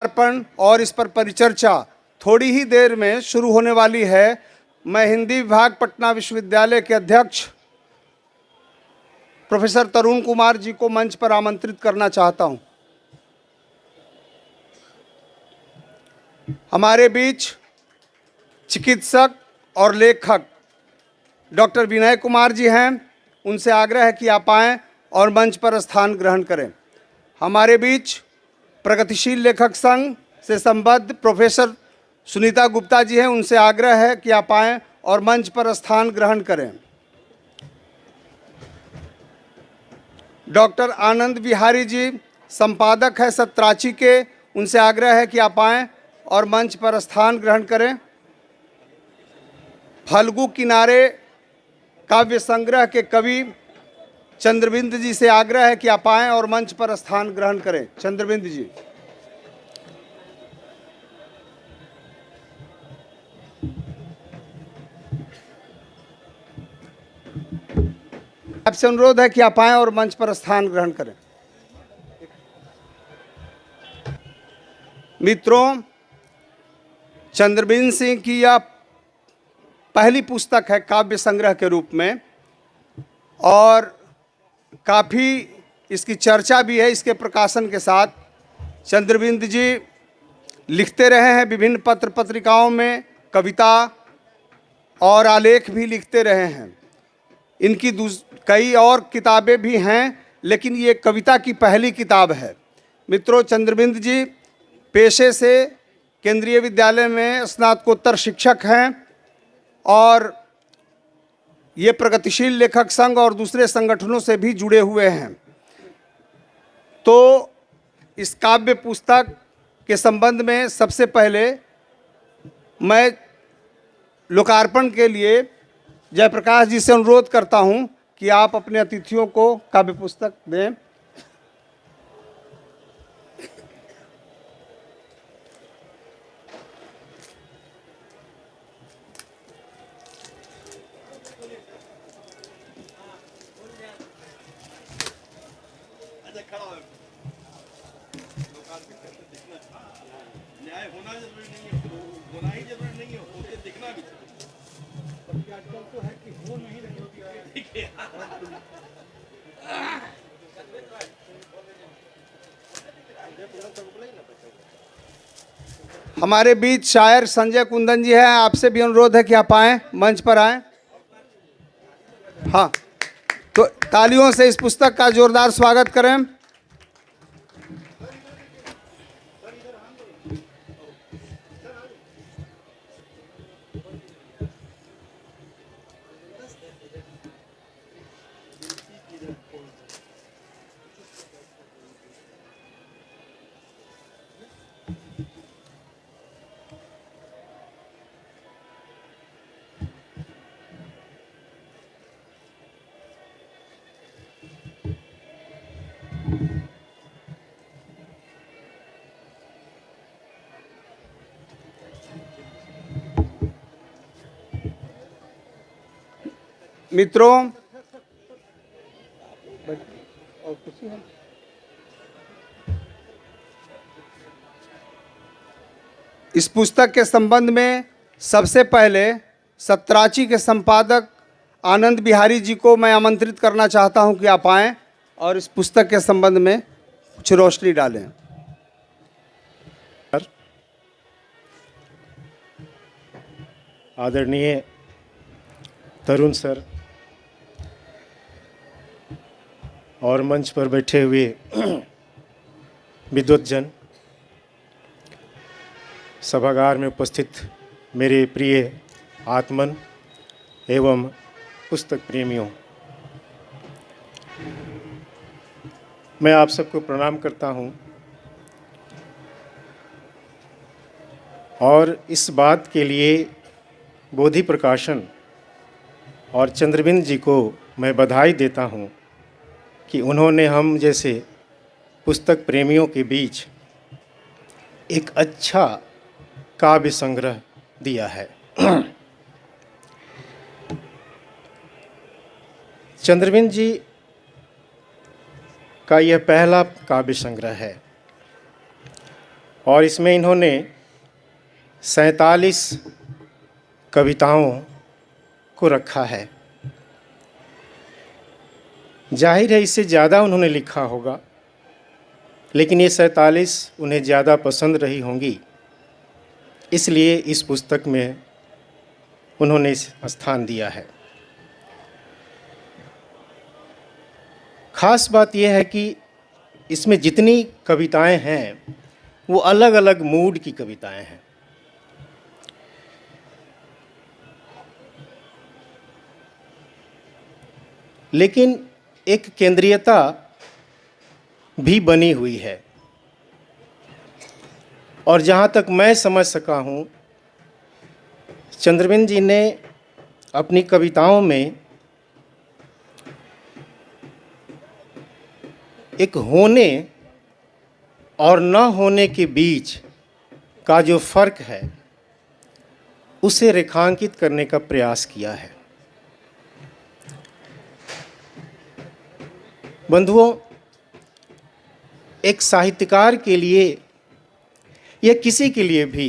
अर्पण और इस पर परिचर्चा थोड़ी ही देर में शुरू होने वाली है। मैं हिंदी विभाग पटना विश्वविद्यालय के अध्यक्ष प्रोफेसर तरुण कुमार जी को मंच पर आमंत्रित करना चाहता हूं। हमारे बीच चिकित्सक और लेखक डॉक्टर विनय कुमार जी हैं। उनसे आग्रह है कि आप आएं और मंच पर स्थान ग्रहण करें। हमारे बीच प्रगतिशील लेखक संघ से संबद्ध प्रोफेसर सुनीता गुप्ता जी हैं। उनसे आग्रह है कि आप आएं और मंच पर स्थान ग्रहण करें। डॉक्टर आनंद बिहारी जी संपादक है सत्राची के। उनसे आग्रह है कि आप आएं और मंच पर स्थान ग्रहण करें। फल्गु किनारे काव्य संग्रह के कवि चंद्रबिंद जी से आग्रह है कि आप आएं और मंच पर स्थान ग्रहण करें। चंद्रबिंद जी। आपसे अनुरोध है कि आप आएं और मंच पर स्थान ग्रहण करें। मित्रों, चंद्रबिंद सिंह की यह पहली पुस्तक है काव्य संग्रह के रूप में और काफ़ी इसकी चर्चा भी है। इसके प्रकाशन के साथ चंद्रबिंद जी लिखते रहे हैं, विभिन्न पत्र पत्रिकाओं में कविता और आलेख भी लिखते रहे हैं। इनकी कई और किताबें भी हैं, लेकिन ये कविता की पहली किताब है। मित्रों, चंद्रबिंद जी पेशे से केंद्रीय विद्यालय में स्नातकोत्तर शिक्षक हैं और ये प्रगतिशील लेखक संघ और दूसरे संगठनों से भी जुड़े हुए हैं। तो इस काव्य पुस्तक के संबंध में सबसे पहले मैं लोकार्पण के लिए जयप्रकाश जी से अनुरोध करता हूं कि आप अपने अतिथियों को काव्य पुस्तक दें। हमारे बीच शायर संजय कुंदन जी हैं। आपसे भी अनुरोध है कि आप आएं, मंच पर आएं। हाँ, तो तालियों से इस पुस्तक का जोरदार स्वागत करें। मित्रों, इस पुस्तक के संबंध में सबसे पहले सत्राची के संपादक आनंद बिहारी जी को मैं आमंत्रित करना चाहता हूं कि आप आएं और इस पुस्तक के संबंध में कुछ रोशनी डालें। आदरणीय तरुण सर और मंच पर बैठे हुए विद्वतजन, सभागार में उपस्थित मेरे प्रिय आत्मन एवं पुस्तक प्रेमियों, मैं आप सबको प्रणाम करता हूं और इस बात के लिए बोधि प्रकाशन और चंद्रबिंद जी को मैं बधाई देता हूं कि उन्होंने हम जैसे पुस्तक प्रेमियों के बीच एक अच्छा काव्य संग्रह दिया है। चंद्रबिंद जी का यह पहला काव्य संग्रह है और इसमें इन्होंने 47 कविताओं को रखा है। जाहिर है इससे ज़्यादा उन्होंने लिखा होगा, लेकिन ये 47 उन्हें ज़्यादा पसंद रही होंगी, इसलिए इस पुस्तक में उन्होंने स्थान दिया है। खास बात यह है कि इसमें जितनी कविताएं हैं वो अलग अलग मूड की कविताएं हैं। लेकिन एक केंद्रीयता भी बनी हुई है, और जहाँ तक मैं समझ सका हूँ, चंद्रबिन जी ने अपनी कविताओं में एक होने और न होने के बीच का जो फर्क है उसे रेखांकित करने का प्रयास किया है। बंधुओं, एक साहित्यकार के लिए या किसी के लिए भी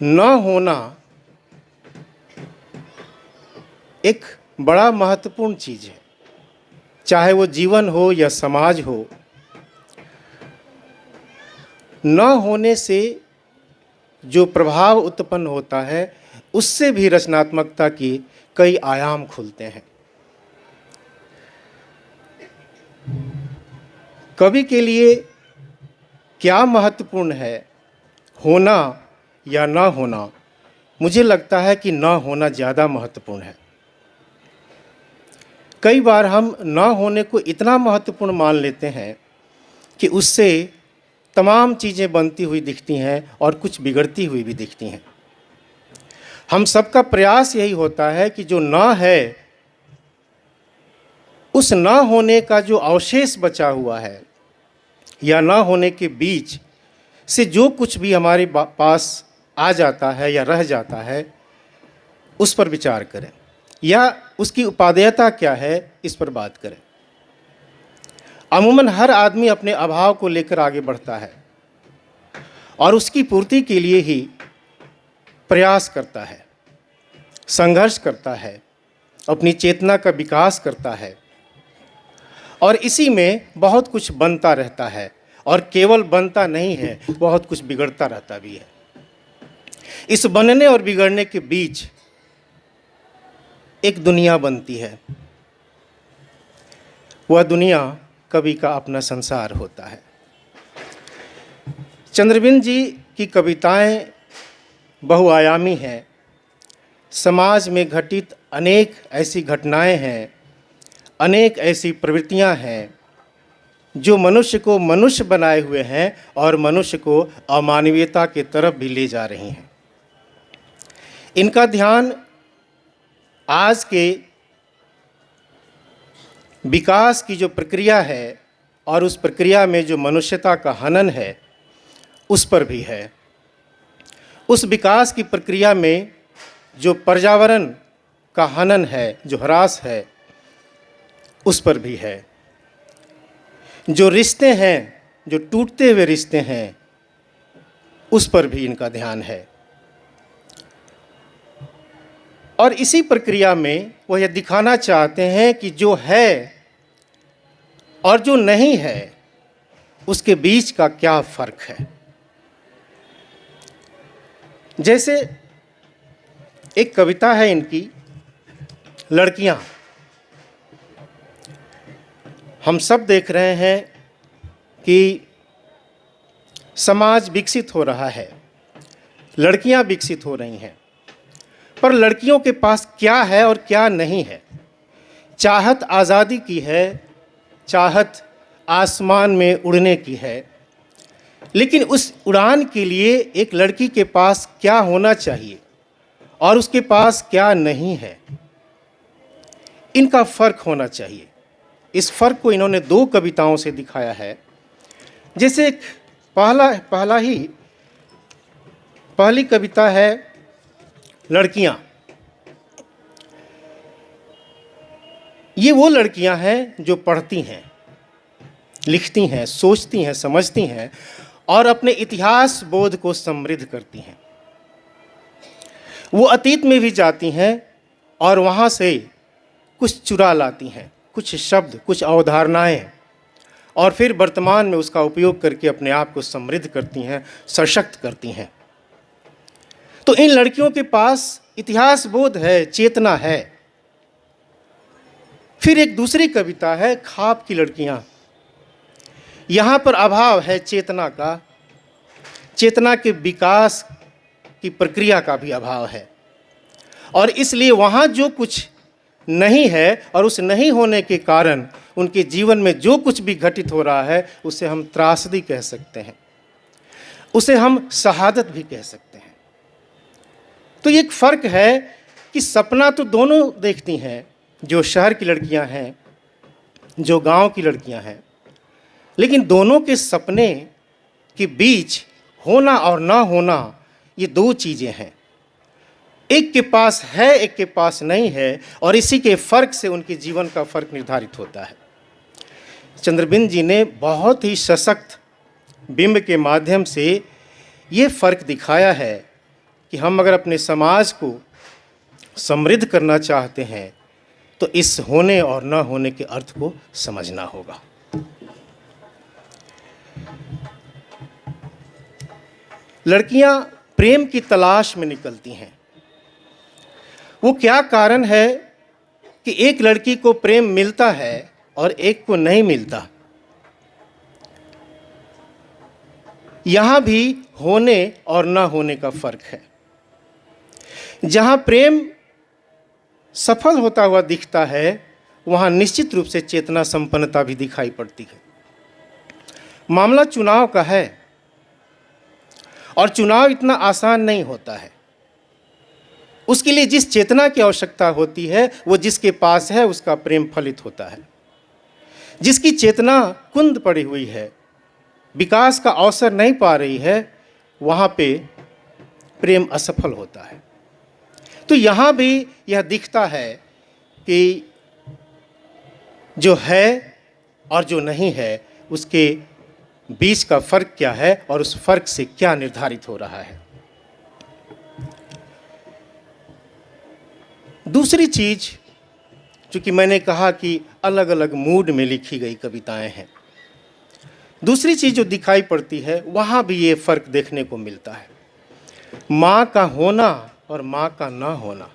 न होना एक बड़ा महत्वपूर्ण चीज़ है, चाहे वो जीवन हो या समाज हो। न होने से जो प्रभाव उत्पन्न होता है उससे भी रचनात्मकता की कई आयाम खुलते हैं। कवि के लिए क्या महत्वपूर्ण है, होना या न होना? मुझे लगता है कि न होना ज़्यादा महत्वपूर्ण है। कई बार हम न होने को इतना महत्वपूर्ण मान लेते हैं कि उससे तमाम चीज़ें बनती हुई दिखती हैं और कुछ बिगड़ती हुई भी दिखती हैं। हम सबका प्रयास यही होता है कि जो न है, उस न होने का जो अवशेष बचा हुआ है या न होने के बीच से जो कुछ भी हमारे पास आ जाता है या रह जाता है, उस पर विचार करें, या उसकी उपादेयता क्या है, इस पर बात करें। अमूमन हर आदमी अपने अभाव को लेकर आगे बढ़ता है और उसकी पूर्ति के लिए ही प्रयास करता है, संघर्ष करता है, अपनी चेतना का विकास करता है, और इसी में बहुत कुछ बनता रहता है। और केवल बनता नहीं है, बहुत कुछ बिगड़ता रहता भी है। इस बनने और बिगड़ने के बीच एक दुनिया बनती है। वह दुनिया कवि का अपना संसार होता है। चंद्रबिन जी की कविताएं बहुआयामी हैं। समाज में घटित अनेक ऐसी घटनाएं हैं, अनेक ऐसी प्रवृत्तियां हैं जो मनुष्य को मनुष्य बनाए हुए हैं और मनुष्य को अमानवीयता की तरफ भी ले जा रही हैं। इनका ध्यान आज के विकास की जो प्रक्रिया है और उस प्रक्रिया में जो मनुष्यता का हनन है, उस पर भी है। उस विकास की प्रक्रिया में जो पर्यावरण का हनन है, जो ह्रास है, उस पर भी है। जो रिश्ते हैं, जो टूटते हुए रिश्ते हैं, उस पर भी इनका ध्यान है। और इसी प्रक्रिया में वह यह दिखाना चाहते हैं कि जो है और जो नहीं है, उसके बीच का क्या फर्क है। जैसे एक कविता है इनकी, लड़कियां। हम सब देख रहे हैं कि समाज विकसित हो रहा है, लड़कियां विकसित हो रही हैं, पर लड़कियों के पास क्या है और क्या नहीं है। चाहत आज़ादी की है, चाहत आसमान में उड़ने की है, लेकिन उस उड़ान के लिए एक लड़की के पास क्या होना चाहिए और उसके पास क्या नहीं है, इनका फ़र्क होना चाहिए। इस फ़र्क को इन्होंने 2 कविताओं से दिखाया है। जैसे पहली कविता है लड़कियां। ये वो लड़कियां हैं जो पढ़ती हैं, लिखती हैं, सोचती हैं, समझती हैं और अपने इतिहास बोध को समृद्ध करती हैं। वो अतीत में भी जाती हैं और वहाँ से कुछ चुरा लाती हैं, कुछ शब्द, कुछ अवधारणाएं, और फिर वर्तमान में उसका उपयोग करके अपने आप को समृद्ध करती हैं, सशक्त करती हैं। तो इन लड़कियों के पास इतिहास बोध है, चेतना है। फिर एक दूसरी कविता है, ख्वाब की लड़कियां। यहाँ पर अभाव है चेतना का, चेतना के विकास की प्रक्रिया का भी अभाव है, और इसलिए वहाँ जो कुछ नहीं है और उस नहीं होने के कारण उनके जीवन में जो कुछ भी घटित हो रहा है उसे हम त्रासदी कह सकते हैं, उसे हम शहादत भी कह सकते हैं। तो ये एक फ़र्क है कि सपना तो दोनों देखती हैं, जो शहर की लड़कियां हैं, जो गांव की लड़कियां हैं, लेकिन दोनों के सपने के बीच होना और ना होना ये दो चीज़ें हैं। एक के पास है, एक के पास नहीं है, और इसी के फ़र्क से उनके जीवन का फ़र्क निर्धारित होता है। चंद्रबिंद जी ने बहुत ही सशक्त बिंब के माध्यम से ये फ़र्क दिखाया है कि हम अगर अपने समाज को समृद्ध करना चाहते हैं तो इस होने और न होने के अर्थ को समझना होगा। लड़कियां प्रेम की तलाश में निकलती हैं। वो क्या कारण है कि एक लड़की को प्रेम मिलता है और एक को नहीं मिलता? यहाँ भी होने और ना होने का फर्क है। जहाँ प्रेम सफल होता हुआ दिखता है वहाँ निश्चित रूप से चेतना संपन्नता भी दिखाई पड़ती है। मामला चुनाव का है, और चुनाव इतना आसान नहीं होता है। उसके लिए जिस चेतना की आवश्यकता होती है वो जिसके पास है उसका प्रेम फलित होता है। जिसकी चेतना कुंद पड़ी हुई है, विकास का अवसर नहीं पा रही है, वहाँ पे प्रेम असफल होता है। तो यहाँ भी यह दिखता है कि जो है और जो नहीं है उसके बीच का फर्क क्या है और उस फर्क से क्या निर्धारित हो रहा है। दूसरी चीज, चूँकि मैंने कहा कि अलग अलग मूड में लिखी गई कविताएं हैं, दूसरी चीज़ जो दिखाई पड़ती है वहाँ भी ये फ़र्क देखने को मिलता है। माँ का होना और माँ का ना होना,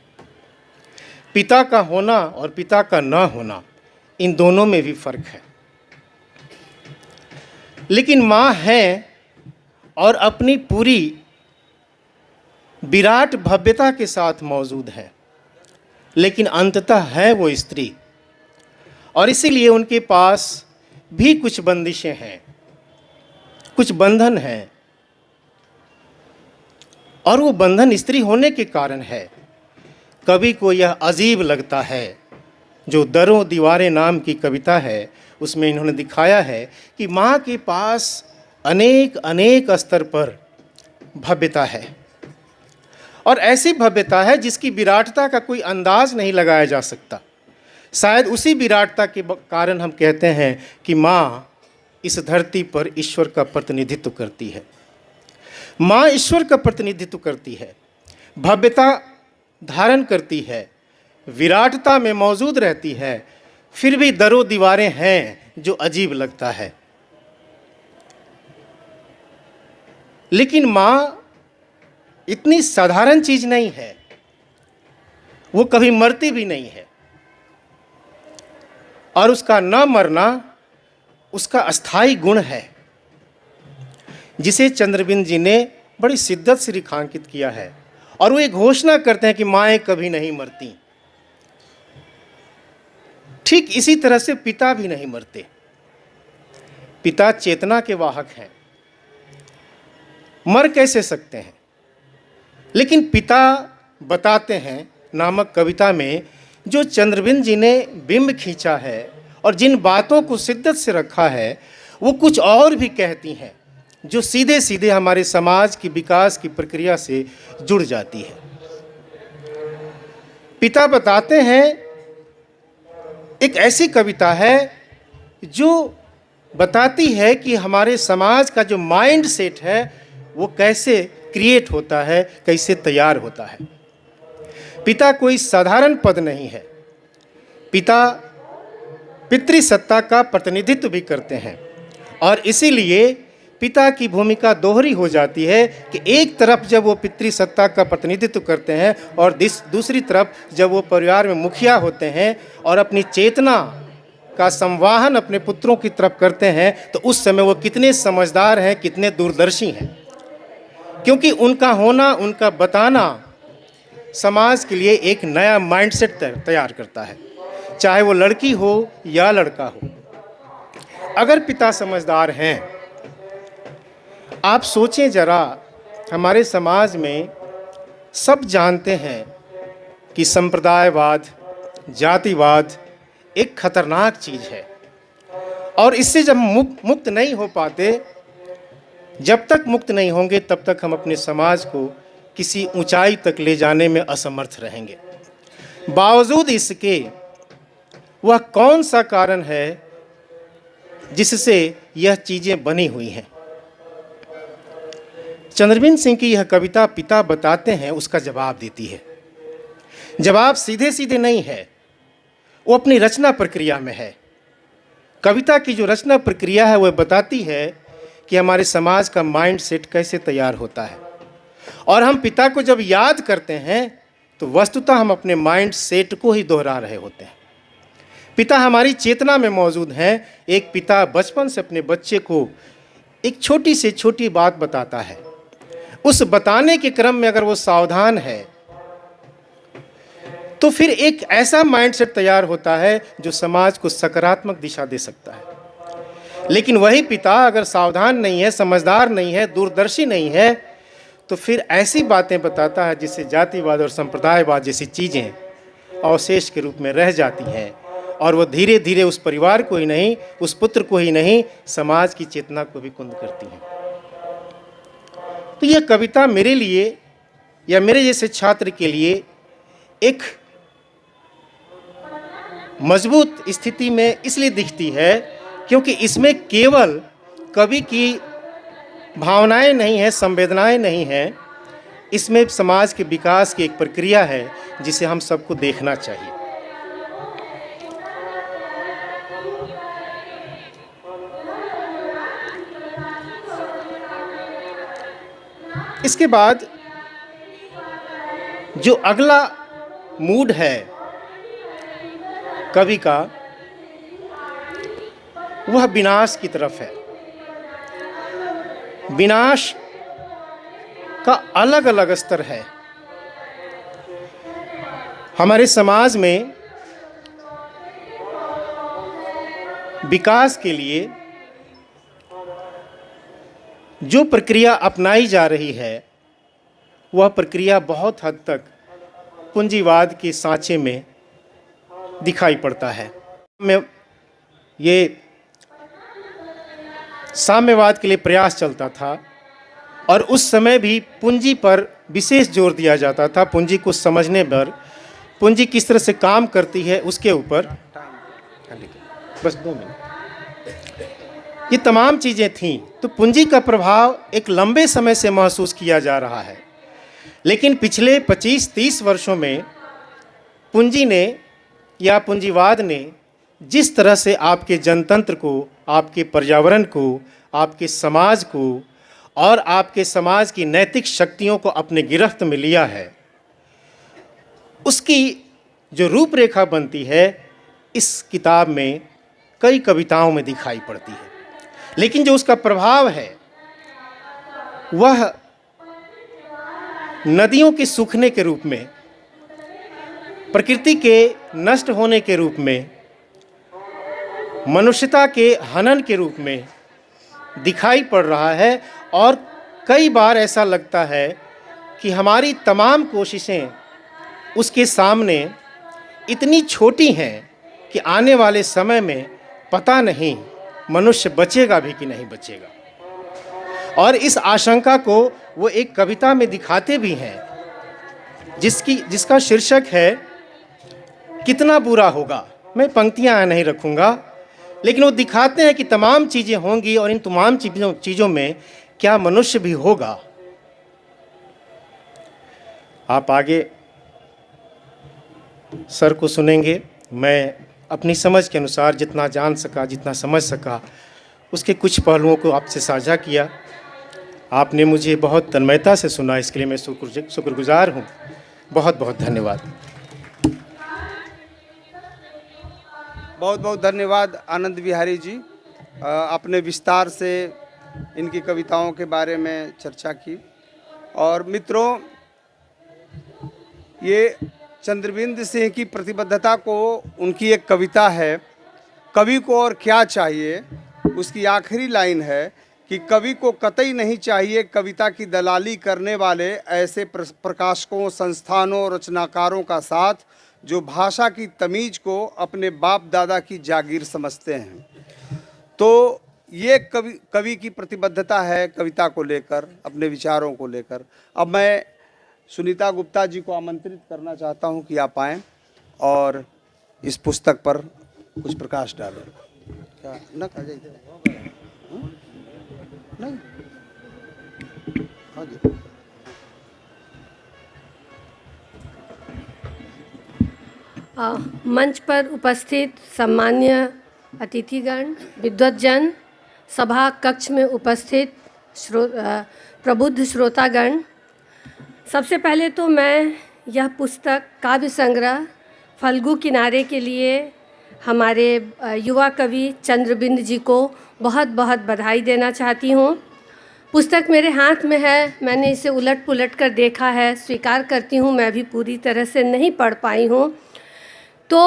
पिता का होना और पिता का ना होना, इन दोनों में भी फ़र्क है। लेकिन माँ है और अपनी पूरी विराट भव्यता के साथ मौजूद है, लेकिन अंततः है वो स्त्री, और इसीलिए उनके पास भी कुछ बंदिशें हैं, कुछ बंधन हैं, और वो बंधन स्त्री होने के कारण है। कवि को यह अजीब लगता है, जो दरों दीवारें नाम की कविता है उसमें इन्होंने दिखाया है कि माँ के पास अनेक अनेक स्तर पर भव्यता है, और ऐसी भव्यता है जिसकी विराटता का कोई अंदाज नहीं लगाया जा सकता। शायद उसी विराटता के कारण हम कहते हैं कि माँ इस धरती पर ईश्वर का प्रतिनिधित्व करती है। माँ ईश्वर का प्रतिनिधित्व करती है, भव्यता धारण करती है, विराटता में मौजूद रहती है, फिर भी दरों दीवारें हैं जो अजीब लगता है। लेकिन माँ इतनी साधारण चीज नहीं है, वो कभी मरती भी नहीं है, और उसका न मरना उसका अस्थाई गुण है, जिसे चंद्रबिंद जी ने बड़ी शिद्दत से रेखांकित किया है। और वो एक घोषणा करते हैं कि माएँ कभी नहीं मरती। ठीक इसी तरह से पिता भी नहीं मरते। पिता चेतना के वाहक हैं, मर कैसे सकते हैं? लेकिन पिता बताते हैं नामक कविता में, जो चंद्रबिंद जी ने बिंब खींचा है और जिन बातों को शिद्दत से रखा है, वो कुछ और भी कहती हैं जो सीधे सीधे हमारे समाज की विकास की प्रक्रिया से जुड़ जाती है। पिता बताते हैं, एक ऐसी कविता है जो बताती है कि हमारे समाज का जो माइंड सेट है वो कैसे क्रिएट होता है, कैसे तैयार होता है। पिता कोई साधारण पद नहीं है। पिता पितृसत्ता का प्रतिनिधित्व भी करते हैं और इसीलिए पिता की भूमिका दोहरी हो जाती है कि एक तरफ जब वो पितृसत्ता का प्रतिनिधित्व करते हैं और दूसरी तरफ जब वो परिवार में मुखिया होते हैं और अपनी चेतना का संवाहन अपने पुत्रों की तरफ करते हैं, तो उस समय वो कितने समझदार हैं, कितने दूरदर्शी हैं। क्योंकि उनका होना, उनका बताना समाज के लिए एक नया माइंडसेट तैयार करता है, चाहे वो लड़की हो या लड़का हो। अगर पिता समझदार हैं, आप सोचें जरा, हमारे समाज में सब जानते हैं कि संप्रदायवाद, जातिवाद एक खतरनाक चीज़ है और इससे जब मुक्त नहीं हो पाते, जब तक मुक्त नहीं होंगे तब तक हम अपने समाज को किसी ऊंचाई तक ले जाने में असमर्थ रहेंगे। बावजूद इसके वह कौन सा कारण है जिससे यह चीज़ें बनी हुई हैं? चंद्रबिंद सिंह की यह कविता पिता बताते हैं, उसका जवाब देती है। जवाब सीधे सीधे नहीं है, वो अपनी रचना प्रक्रिया में है। कविता की जो रचना प्रक्रिया है वह बताती है कि हमारे समाज का माइंड सेट कैसे तैयार होता है। और हम पिता को जब याद करते हैं तो वस्तुतः हम अपने माइंड सेट को ही दोहरा रहे होते हैं। पिता हमारी चेतना में मौजूद हैं। एक पिता बचपन से अपने बच्चे को एक छोटी से छोटी बात बताता है। उस बताने के क्रम में अगर वो सावधान है तो फिर एक ऐसा माइंडसेट तैयार होता है जो समाज को सकारात्मक दिशा दे सकता है। लेकिन वही पिता अगर सावधान नहीं है, समझदार नहीं है, दूरदर्शी नहीं है, तो फिर ऐसी बातें बताता है जिससे जातिवाद और संप्रदायवाद जैसी चीज़ें अवशेष के रूप में रह जाती हैं और वो धीरे धीरे उस परिवार को ही नहीं, उस पुत्र को ही नहीं, समाज की चेतना को भी कुंद करती हैं। तो यह कविता मेरे लिए या मेरे जैसे छात्र के लिए एक मजबूत स्थिति में इसलिए दिखती है क्योंकि इसमें केवल कवि की भावनाएं नहीं हैं, संवेदनाएं नहीं हैं, इसमें समाज के विकास की एक प्रक्रिया है जिसे हम सबको देखना चाहिए। इसके बाद जो अगला मूड है कवि का, वह विनाश की तरफ है। विनाश का अलग अलग स्तर है। हमारे समाज में विकास के लिए जो प्रक्रिया अपनाई जा रही है वह प्रक्रिया बहुत हद तक पूंजीवाद के सांचे में दिखाई पड़ता है। ये साम्यवाद के लिए प्रयास चलता था और उस समय भी पूंजी पर विशेष जोर दिया जाता था, पूंजी को समझने पर, पूंजी किस तरह से काम करती है उसके ऊपर। बस 2 मिनट। ये तमाम चीज़ें थीं। तो पूंजी का प्रभाव एक लंबे समय से महसूस किया जा रहा है, लेकिन पिछले 25-30 वर्षों में पूंजी ने या पूंजीवाद ने जिस तरह से आपके जनतंत्र को, आपके पर्यावरण को, आपके समाज को और आपके समाज की नैतिक शक्तियों को अपने गिरफ्त में लिया है, उसकी जो रूपरेखा बनती है इस किताब में कई कविताओं में दिखाई पड़ती है। लेकिन जो उसका प्रभाव है वह नदियों के सूखने के रूप में, प्रकृति के नष्ट होने के रूप में, मनुष्यता के हनन के रूप में दिखाई पड़ रहा है। और कई बार ऐसा लगता है कि हमारी तमाम कोशिशें उसके सामने इतनी छोटी हैं कि आने वाले समय में पता नहीं मनुष्य बचेगा भी कि नहीं बचेगा। और इस आशंका को वो एक कविता में दिखाते भी हैं जिसका शीर्षक है कितना बुरा होगा। मैं पंक्तियाँ नहीं रखूँगा, लेकिन वो दिखाते हैं कि तमाम चीज़ें होंगी और इन तमाम चीज़ों में क्या मनुष्य भी होगा। आप आगे सर को सुनेंगे। मैं अपनी समझ के अनुसार जितना जान सका, जितना समझ सका, उसके कुछ पहलुओं को आपसे साझा किया। आपने मुझे बहुत तन्मयता से सुना, इसके लिए मैं शुक्रगुजार हूँ। बहुत बहुत धन्यवाद। बहुत बहुत धन्यवाद आनंद विहारी जी। आपने विस्तार से इनकी कविताओं के बारे में चर्चा की। और मित्रों, ये चंद्रबिंद सिंह की प्रतिबद्धता को उनकी एक कविता है, कवि को और क्या चाहिए। उसकी आखिरी लाइन है कि कवि को कतई नहीं चाहिए कविता की दलाली करने वाले ऐसे प्रकाशकों, संस्थानों, रचनाकारों का साथ जो भाषा की तमीज को अपने बाप दादा की जागीर समझते हैं। तो ये कवि की प्रतिबद्धता है कविता को लेकर, अपने विचारों को लेकर। अब मैं सुनीता गुप्ता जी को आमंत्रित करना चाहता हूं कि आप आएँ और इस पुस्तक पर कुछ प्रकाश डालें। क्या न कहा जाए? नहीं, हाँ जी। मंच पर उपस्थित सम्मान्य अतिथिगण, विद्वज्जन, सभा कक्ष में उपस्थित प्रबुद्ध श्रोतागण, सबसे पहले तो मैं यह पुस्तक काव्य संग्रह फल्गु किनारे के लिए हमारे युवा कवि चंद्रबिंद जी को बहुत बहुत बधाई देना चाहती हूँ। पुस्तक मेरे हाथ में है, मैंने इसे उलट पुलट कर देखा है, स्वीकार करती हूँ मैं भी पूरी तरह से नहीं पढ़ पाई हूँ। तो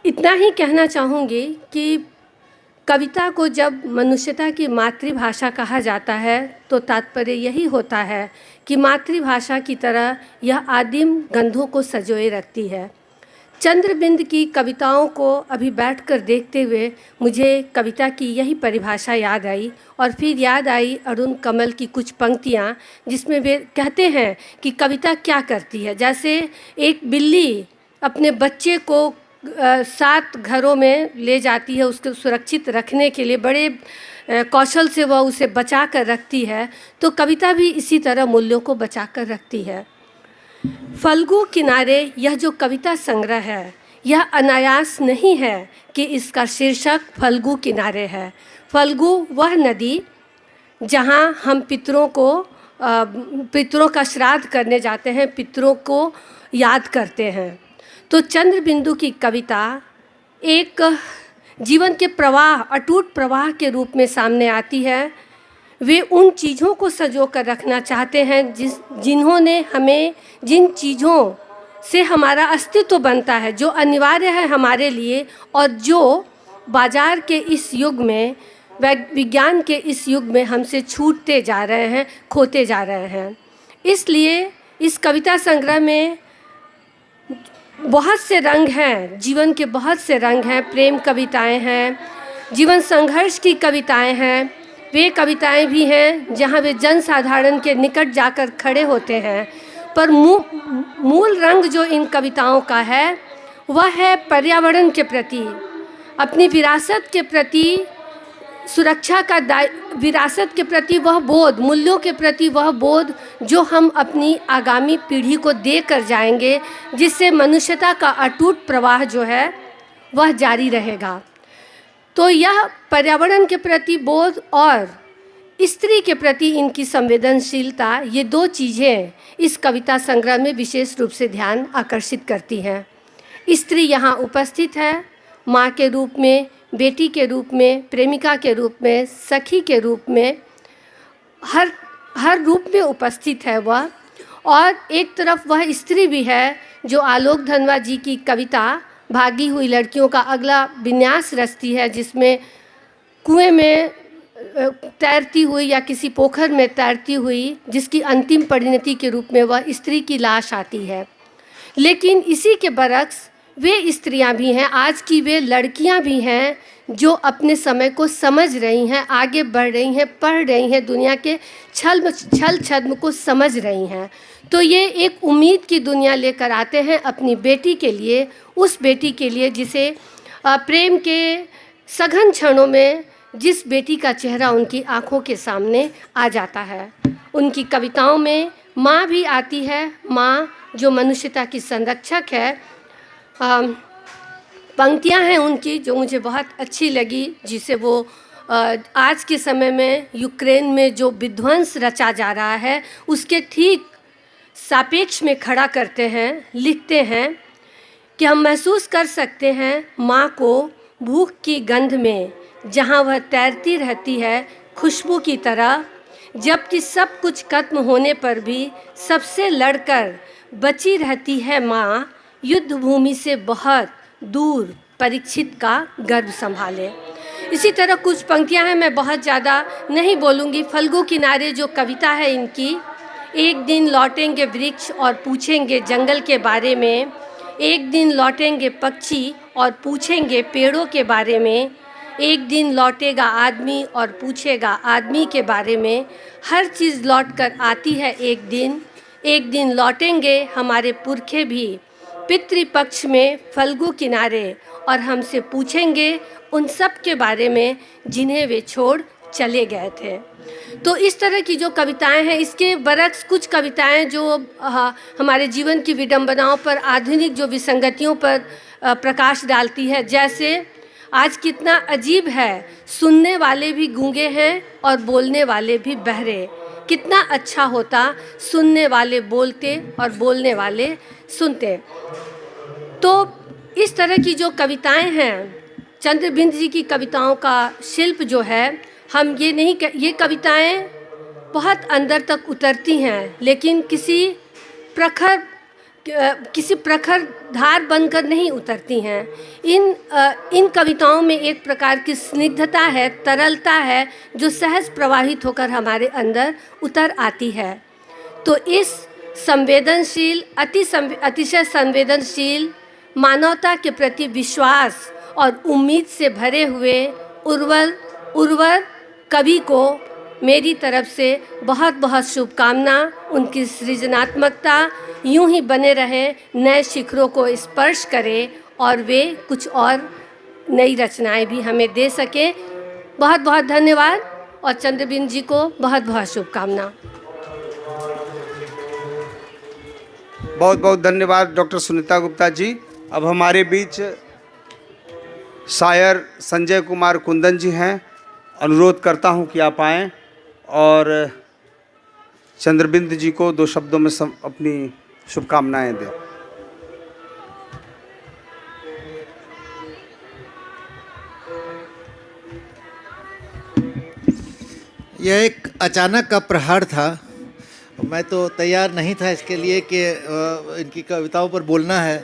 इतना ही कहना चाहूँगी कि कविता को जब मनुष्यता की मातृभाषा कहा जाता है तो तात्पर्य यही होता है कि मातृभाषा की तरह यह आदिम गंधों को संजोए रखती है। चंद्रबिंद की कविताओं को अभी बैठकर देखते हुए मुझे कविता की यही परिभाषा याद आई, और फिर याद आई अरुण कमल की कुछ पंक्तियाँ जिसमें वे कहते हैं कि कविता क्या करती है। जैसे एक बिल्ली अपने बच्चे को 7 घरों में ले जाती है, उसको सुरक्षित रखने के लिए बड़े कौशल से वह उसे बचा कर रखती है, तो कविता भी इसी तरह मूल्यों को बचा कर रखती है। फल्गु किनारे यह जो कविता संग्रह है, यह अनायास नहीं है कि इसका शीर्षक फल्गु किनारे है। फल्गु वह नदी जहाँ हम पितरों का श्राद्ध करने जाते हैं, पितरों को याद करते हैं। तो चंद्रबिंदु की कविता एक जीवन के प्रवाह, अटूट प्रवाह के रूप में सामने आती है। वे उन चीज़ों को संजो कर रखना चाहते हैं जिन्होंने हमें, जिन चीज़ों से हमारा अस्तित्व बनता है, जो अनिवार्य है हमारे लिए और जो बाजार के इस युग में, विज्ञान के इस युग में हमसे छूटते जा रहे हैं, खोते जा रहे हैं। इसलिए इस कविता संग्रह में बहुत से रंग हैं, जीवन के बहुत से रंग हैं। प्रेम कविताएं हैं, जीवन संघर्ष की कविताएं हैं, वे कविताएं भी हैं जहां वे जन साधारण के निकट जाकर खड़े होते हैं। पर मूल रंग जो इन कविताओं का है वह है पर्यावरण के प्रति, अपनी विरासत के प्रति सुरक्षा का विरासत के प्रति वह बोध, मूल्यों के प्रति वह बोध जो हम अपनी आगामी पीढ़ी को दे कर जाएंगे, जिससे मनुष्यता का अटूट प्रवाह जो है वह जारी रहेगा। तो यह पर्यावरण के प्रति बोध और स्त्री के प्रति इनकी संवेदनशीलता, ये 2 चीज़ें इस कविता संग्रह में विशेष रूप से ध्यान आकर्षित करती हैं। स्त्री यहाँ उपस्थित है, माँ के रूप में, बेटी के रूप में, प्रेमिका के रूप में, सखी के रूप में, हर रूप में उपस्थित है वह। और एक तरफ वह स्त्री भी है जो आलोक धनवा जी की कविता भागी हुई लड़कियों का अगला विन्यास रचती है, जिसमें कुएं में तैरती हुई या किसी पोखर में तैरती हुई, जिसकी अंतिम परिणति के रूप में वह स्त्री की लाश आती है। लेकिन इसी के बरक्स वे स्त्रियां भी हैं, आज की वे लड़कियां भी हैं जो अपने समय को समझ रही हैं, आगे बढ़ रही हैं, पढ़ रही हैं, दुनिया के छल छद्म को समझ रही हैं। तो ये एक उम्मीद की दुनिया लेकर आते हैं अपनी बेटी के लिए, उस बेटी के लिए जिसे प्रेम के सघन क्षणों में जिस बेटी का चेहरा उनकी आँखों के सामने आ जाता है। उनकी कविताओं में माँ भी आती है, माँ जो मनुष्यता की संरक्षक है। पंक्तियाँ हैं उनकी जो मुझे बहुत अच्छी लगी, जिसे वो आज के समय में यूक्रेन में जो विध्वंस रचा जा रहा है उसके ठीक सापेक्ष में खड़ा करते हैं। लिखते हैं कि हम महसूस कर सकते हैं माँ को भूख की गंध में, जहाँ वह तैरती रहती है खुशबू की तरह, जबकि सब कुछ खत्म होने पर भी सबसे लड़कर बची रहती है माँ, युद्ध भूमि से बहुत दूर परीक्षित का गर्भ संभाले। इसी तरह कुछ पंक्तियां हैं, मैं बहुत ज़्यादा नहीं बोलूँगी। फल्गु किनारे जो कविता है इनकी, एक दिन लौटेंगे वृक्ष और पूछेंगे जंगल के बारे में, एक दिन लौटेंगे पक्षी और पूछेंगे पेड़ों के बारे में, एक दिन लौटेगा आदमी और पूछेगा आदमी के बारे में। हर चीज़ लौट कर आती है एक दिन लौटेंगे हमारे पुरखे भी पितृपक्ष में फल्गु किनारे, और हमसे पूछेंगे उन सब के बारे में जिन्हें वे छोड़ चले गए थे। तो इस तरह की जो कविताएं हैं, इसके बरक्स कुछ कविताएं जो हमारे जीवन की विडंबनाओं पर, आधुनिक जो विसंगतियों पर प्रकाश डालती है। जैसे आज कितना अजीब है, सुनने वाले भी गूंगे हैं और बोलने वाले भी बहरे। कितना अच्छा होता सुनने वाले बोलते और बोलने वाले सुनते। तो इस तरह की जो कविताएं हैं, चंद्रबिंद जी की कविताओं का शिल्प जो है, हम ये कविताएं बहुत अंदर तक उतरती हैं, लेकिन किसी प्रखर धार बनकर नहीं उतरती हैं। इन कविताओं में एक प्रकार की स्निग्धता है, तरलता है, जो सहज प्रवाहित होकर हमारे अंदर उतर आती है। तो इस संवेदनशील, अतिशय संवेदनशील, मानवता के प्रति विश्वास और उम्मीद से भरे हुए उर्वर कवि को मेरी तरफ से बहुत बहुत शुभकामना। उनकी सृजनात्मकता यूं ही बने रहे, नए शिखरों को स्पर्श करे और वे कुछ और नई रचनाएं भी हमें दे सके। बहुत बहुत धन्यवाद और चंद्रबिंद जी को बहुत बहुत शुभकामना। बहुत बहुत धन्यवाद डॉक्टर सुनीता गुप्ता जी। अब हमारे बीच शायर संजय कुमार कुंदन जी हैं। अनुरोध करता हूं कि आप आएँ और चंद्रबिंद जी को 2 शब्दों में अपनी शुभकामनाएं दें। यह एक अचानक का प्रहार था। मैं तो तैयार नहीं था इसके लिए कि इनकी कविताओं पर बोलना है।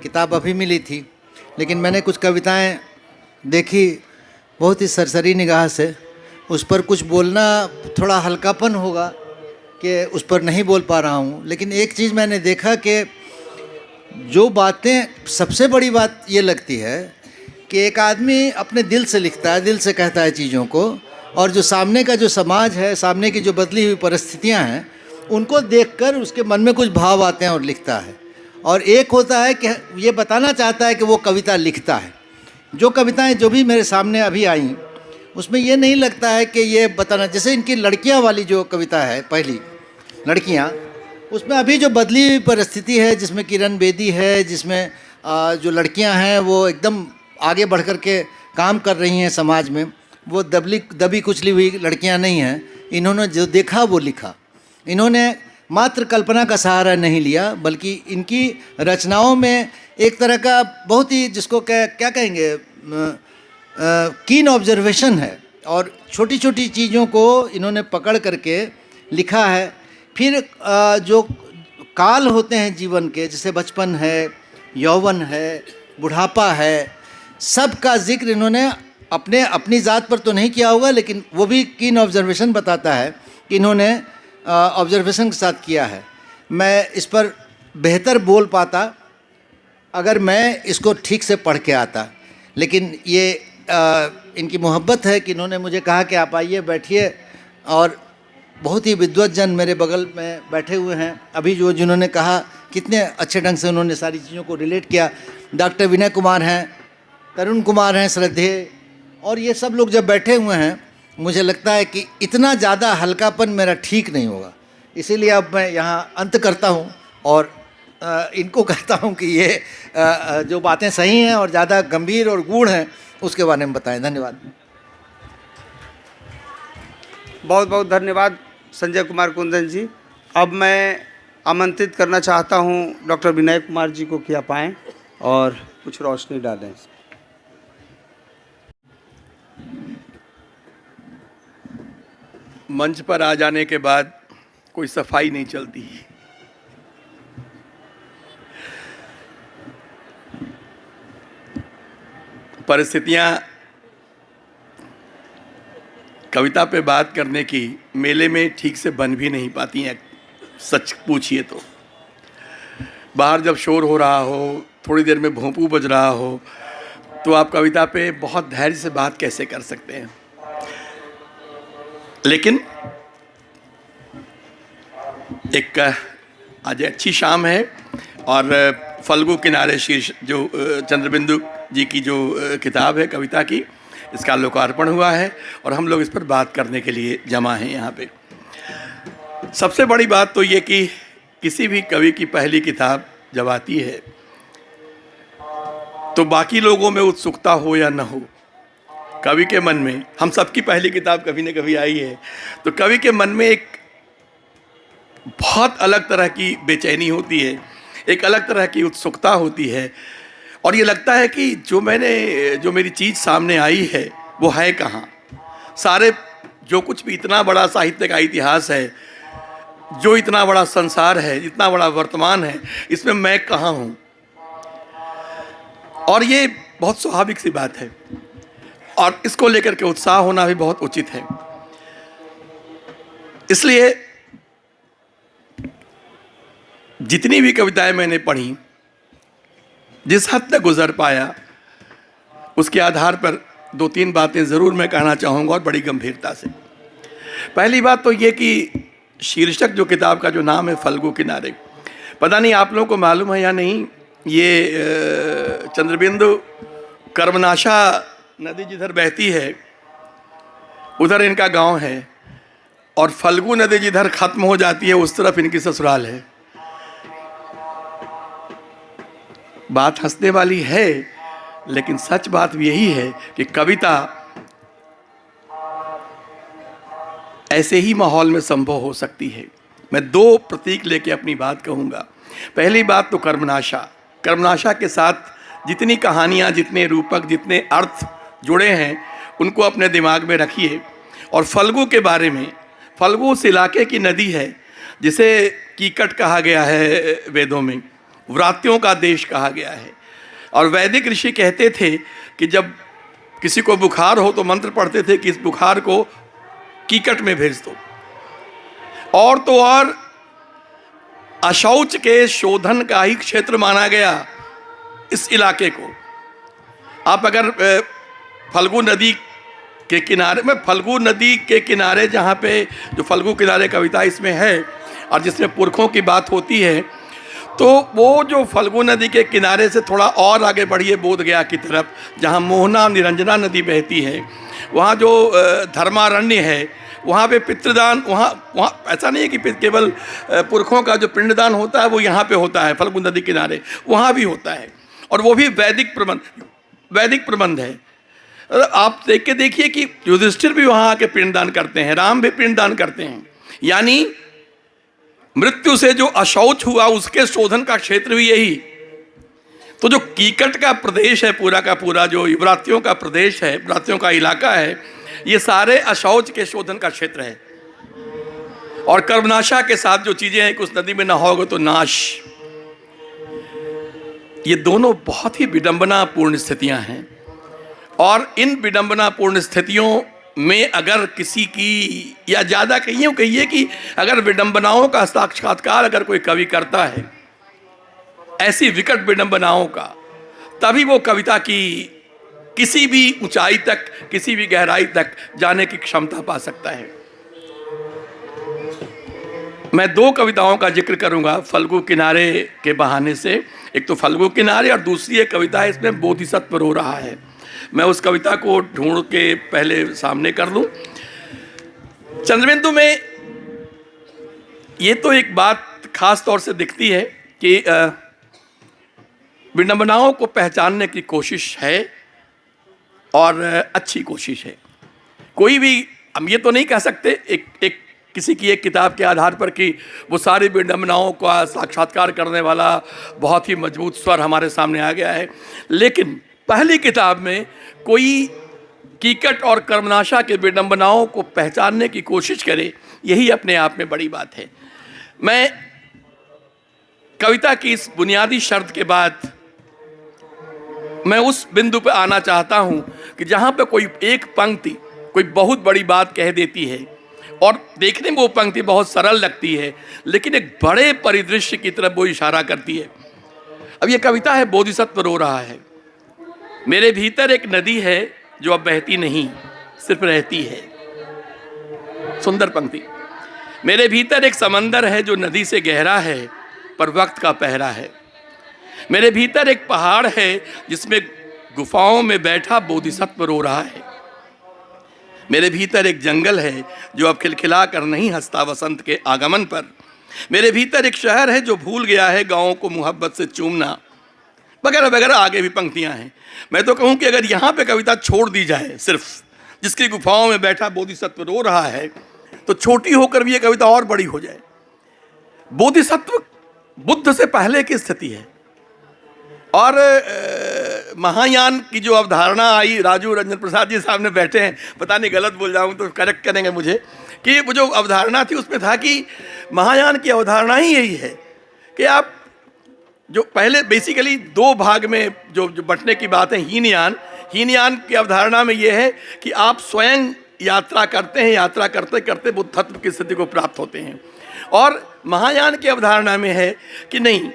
किताब अभी मिली थी, लेकिन मैंने कुछ कविताएं देखी बहुत ही सरसरी निगाह से। उस पर कुछ बोलना थोड़ा हल्कापन होगा कि उस पर नहीं बोल पा रहा हूँ। लेकिन एक चीज़ मैंने देखा कि जो बातें, सबसे बड़ी बात ये लगती है कि एक आदमी अपने दिल से लिखता है, दिल से कहता है चीज़ों को, और जो सामने का जो समाज है, सामने की जो बदली हुई परिस्थितियाँ हैं, उनको देखकर उसके मन में कुछ भाव आते हैं और लिखता है। और एक होता है कि ये बताना चाहता है कि वो कविता लिखता है। जो कविताएं जो भी मेरे सामने अभी आईं, उसमें ये नहीं लगता है कि ये बताना, जैसे इनकी लड़कियां वाली जो कविता है, पहली लड़कियां, उसमें अभी जो बदली हुई परिस्थिति है, जिसमें किरण बेदी है, जिसमें जो लड़कियां हैं वो एकदम आगे बढ़ कर के काम कर रही हैं समाज में, वो दबी कुचली हुई लड़कियां नहीं हैं। इन्होंने जो देखा वो लिखा। इन्होंने मात्र कल्पना का सहारा नहीं लिया, बल्कि इनकी रचनाओं में एक तरह का बहुत ही, जिसको क्या कहेंगे, कीन ऑब्जर्वेशन है। और छोटी छोटी चीज़ों को इन्होंने पकड़ करके लिखा है। फिर जो काल होते हैं जीवन के, जैसे बचपन है, यौवन है, बुढ़ापा है, सब का जिक्र इन्होंने अपनी ज़ात पर तो नहीं किया होगा, लेकिन वो भी कीन ऑब्जर्वेशन बताता है कि इन्होंने ऑब्जर्वेशन के साथ किया है। मैं इस पर बेहतर बोल पाता अगर मैं इसको ठीक से पढ़ के आता, लेकिन ये इनकी मोहब्बत है कि इन्होंने मुझे कहा कि आप आइए, बैठिए। और बहुत ही विद्वत जन मेरे बगल में बैठे हुए हैं अभी, जिन्होंने कहा, कितने अच्छे ढंग से उन्होंने सारी चीज़ों को रिलेट किया। डॉक्टर विनय कुमार हैं, तरुण कुमार हैं, श्रद्धेय, और ये सब लोग जब बैठे हुए हैं, मुझे लगता है कि इतना ज़्यादा हल्कापन मेरा ठीक नहीं होगा। इसीलिए अब मैं यहाँ अंत करता हूँ और इनको कहता हूँ कि ये जो बातें सही हैं और ज़्यादा गंभीर और गूढ़ हैं उसके बारे में बताएं। धन्यवाद। बहुत बहुत धन्यवाद संजय कुमार कुंदन जी। अब मैं आमंत्रित करना चाहता हूं डॉक्टर विनय कुमार जी को कि आप आएं और कुछ रोशनी डालें। मंच पर आ जाने के बाद कोई सफाई नहीं चलती। परिस्थितियां कविता पे बात करने की मेले में ठीक से बन भी नहीं पाती हैं। सच पूछिए तो बाहर जब शोर हो रहा हो, थोड़ी देर में भोंपू बज रहा हो, तो आप कविता पे बहुत धैर्य से बात कैसे कर सकते हैं। लेकिन एक आज अच्छी शाम है और फल्गु किनारे शीर्ष जो चंद्रबिंदु जी की जो किताब है कविता की, इसका लोकार्पण हुआ है और हम लोग इस पर बात करने के लिए जमा हैं यहाँ पे। सबसे बड़ी बात तो ये कि किसी भी कवि की पहली किताब जब आती है तो बाकी लोगों में उत्सुकता हो या न हो, कवि के मन में, हम सबकी पहली किताब कभी न कभी आई है, तो कवि के मन में एक बहुत अलग तरह की बेचैनी होती है, एक अलग तरह की उत्सुकता होती है और ये लगता है कि जो मेरी चीज़ सामने आई है वो है कहाँ। सारे जो कुछ भी इतना बड़ा साहित्य का इतिहास है, जो इतना बड़ा संसार है, इतना बड़ा वर्तमान है, इसमें मैं कहाँ हूँ। और ये बहुत स्वाभाविक सी बात है और इसको लेकर के उत्साह होना भी बहुत उचित है। इसलिए जितनी भी कविताएं मैंने पढ़ी, जिस हद तक गुजर पाया, उसके आधार पर दो तीन बातें ज़रूर मैं कहना चाहूँगा और बड़ी गंभीरता से। पहली बात तो ये कि शीर्षक जो किताब का जो नाम है फल्गु किनारे, पता नहीं आप लोगों को मालूम है या नहीं, ये चंद्रबिंदु कर्मनाशा नदी जिधर बहती है उधर इनका गांव है और फल्गु नदी जिधर ख़त्म हो जाती है उस तरफ इनकी ससुराल है। बात हंसने वाली है लेकिन सच बात यही है कि कविता ऐसे ही माहौल में संभव हो सकती है। मैं दो प्रतीक लेके अपनी बात कहूँगा। पहली बात तो कर्मनाशा के साथ जितनी कहानियाँ, जितने रूपक, जितने अर्थ जुड़े हैं उनको अपने दिमाग में रखिए। और फल्गु के बारे में, फल्गु उस इलाके की नदी है जिसे कीकट कहा गया है वेदों में, व्रात्यों का देश कहा गया है। और वैदिक ऋषि कहते थे कि जब किसी को बुखार हो तो मंत्र पढ़ते थे कि इस बुखार को कीकट में भेज दो। और तो और अशौच के शोधन का ही क्षेत्र माना गया इस इलाके को। आप अगर फल्गु नदी के किनारे में, फल्गु नदी के किनारे जहाँ पे जो फल्गु किनारे कविता इसमें है और जिसमें पुरखों की बात होती है, तो वो जो फल्गु नदी के किनारे से थोड़ा और आगे बढ़िए बोधगया की तरफ, जहाँ मोहना निरंजना नदी बहती है, वहाँ जो धर्मारण्य है, वहाँ पे पितृदान, वहाँ ऐसा नहीं है कि केवल पुरखों का जो पिंडदान होता है वो यहाँ पे होता है, फल्गु नदी किनारे वहाँ भी होता है। और वो भी वैदिक प्रबंध है। आप देख के देखिए कि युधिष्ठिर भी वहाँ आके पिंडदान करते हैं, राम भी पिंडदान करते हैं। यानी मृत्यु से जो अशौच हुआ उसके शोधन का क्षेत्र भी यही। तो जो कीकट का प्रदेश है पूरा का पूरा, जो व्रात्यों का प्रदेश है, व्रात्यों का इलाका है, ये सारे अशौच के शोधन का क्षेत्र है। और कर्मनाशा के साथ जो चीजें हैं कि उस नदी में नहाओगे तो नाश, ये दोनों बहुत ही विडंबनापूर्ण स्थितियां हैं। और इन विडंबनापूर्ण स्थितियों में अगर किसी की, या ज़्यादा कहिए कि अगर विडंबनाओं का साक्षात्कार अगर कोई कवि करता है, ऐसी विकट विडंबनाओं का, तभी वो कविता की किसी भी ऊंचाई तक, किसी भी गहराई तक जाने की क्षमता पा सकता है। मैं दो कविताओं का जिक्र करूंगा फल्गु किनारे के बहाने से। एक तो फल्गु किनारे और दूसरी एक कविता है, इसमें बोधिसत्व रो रहा है। मैं उस कविता को ढूंढ के पहले सामने कर लूं। चंद्रबिंदु में ये तो एक बात खास तौर से दिखती है कि विडंबनाओं को पहचानने की कोशिश है और अच्छी कोशिश है। कोई भी हम ये तो नहीं कह सकते एक किसी की एक किताब के आधार पर कि वो सारी विडंबनाओं का साक्षात्कार करने वाला बहुत ही मजबूत स्वर हमारे सामने आ गया है। लेकिन पहली किताब में कोई कीकट और कर्मनाशा के विडंबनाओं को पहचानने की कोशिश करे, यही अपने आप में बड़ी बात है। मैं कविता की इस बुनियादी शर्त के बाद मैं उस बिंदु पर आना चाहता हूं कि जहां पे कोई एक पंक्ति कोई बहुत बड़ी बात कह देती है और देखने में वो पंक्ति बहुत सरल लगती है, लेकिन एक बड़े परिदृश्य की तरफ वो इशारा करती है। अब ये कविता है बोधिसत्व रो रहा है। मेरे भीतर एक नदी है जो अब बहती नहीं, सिर्फ रहती है। सुंदर पंक्ति। मेरे भीतर एक समंदर है जो नदी से गहरा है पर वक्त का पहरा है। मेरे भीतर एक पहाड़ है जिसमें गुफाओं में बैठा बोधिसत्व रो रहा है। मेरे भीतर एक जंगल है जो अब खिलखिला कर नहीं हंसता वसंत के आगमन पर। मेरे भीतर एक शहर है जो भूल गया है गाँवों को मुहब्बत से चूमना, वगैरह वगैरह। आगे भी पंक्तियां हैं। मैं तो कहूँ कि अगर यहाँ पे कविता छोड़ दी जाए, सिर्फ जिसकी गुफाओं में बैठा बोधिसत्व रो रहा है, तो छोटी होकर भी ये कविता और बड़ी हो जाए। बोधिसत्व बुद्ध से पहले की स्थिति है और महायान की जो अवधारणा आई, राजू रंजन प्रसाद जी सामने बैठे हैं, पता नहीं गलत बोल जाऊँ तो करेक्ट करेंगे मुझे, कि वो जो अवधारणा थी उसमें था कि महायान की अवधारणा ही यही है कि आप जो पहले बेसिकली दो भाग में जो बंटने की बात है, हीनयान की अवधारणा में ये है कि आप स्वयं यात्रा करते हैं, यात्रा करते करते बुद्धत्व की स्थिति को प्राप्त होते हैं। और महायान की अवधारणा में है कि नहीं,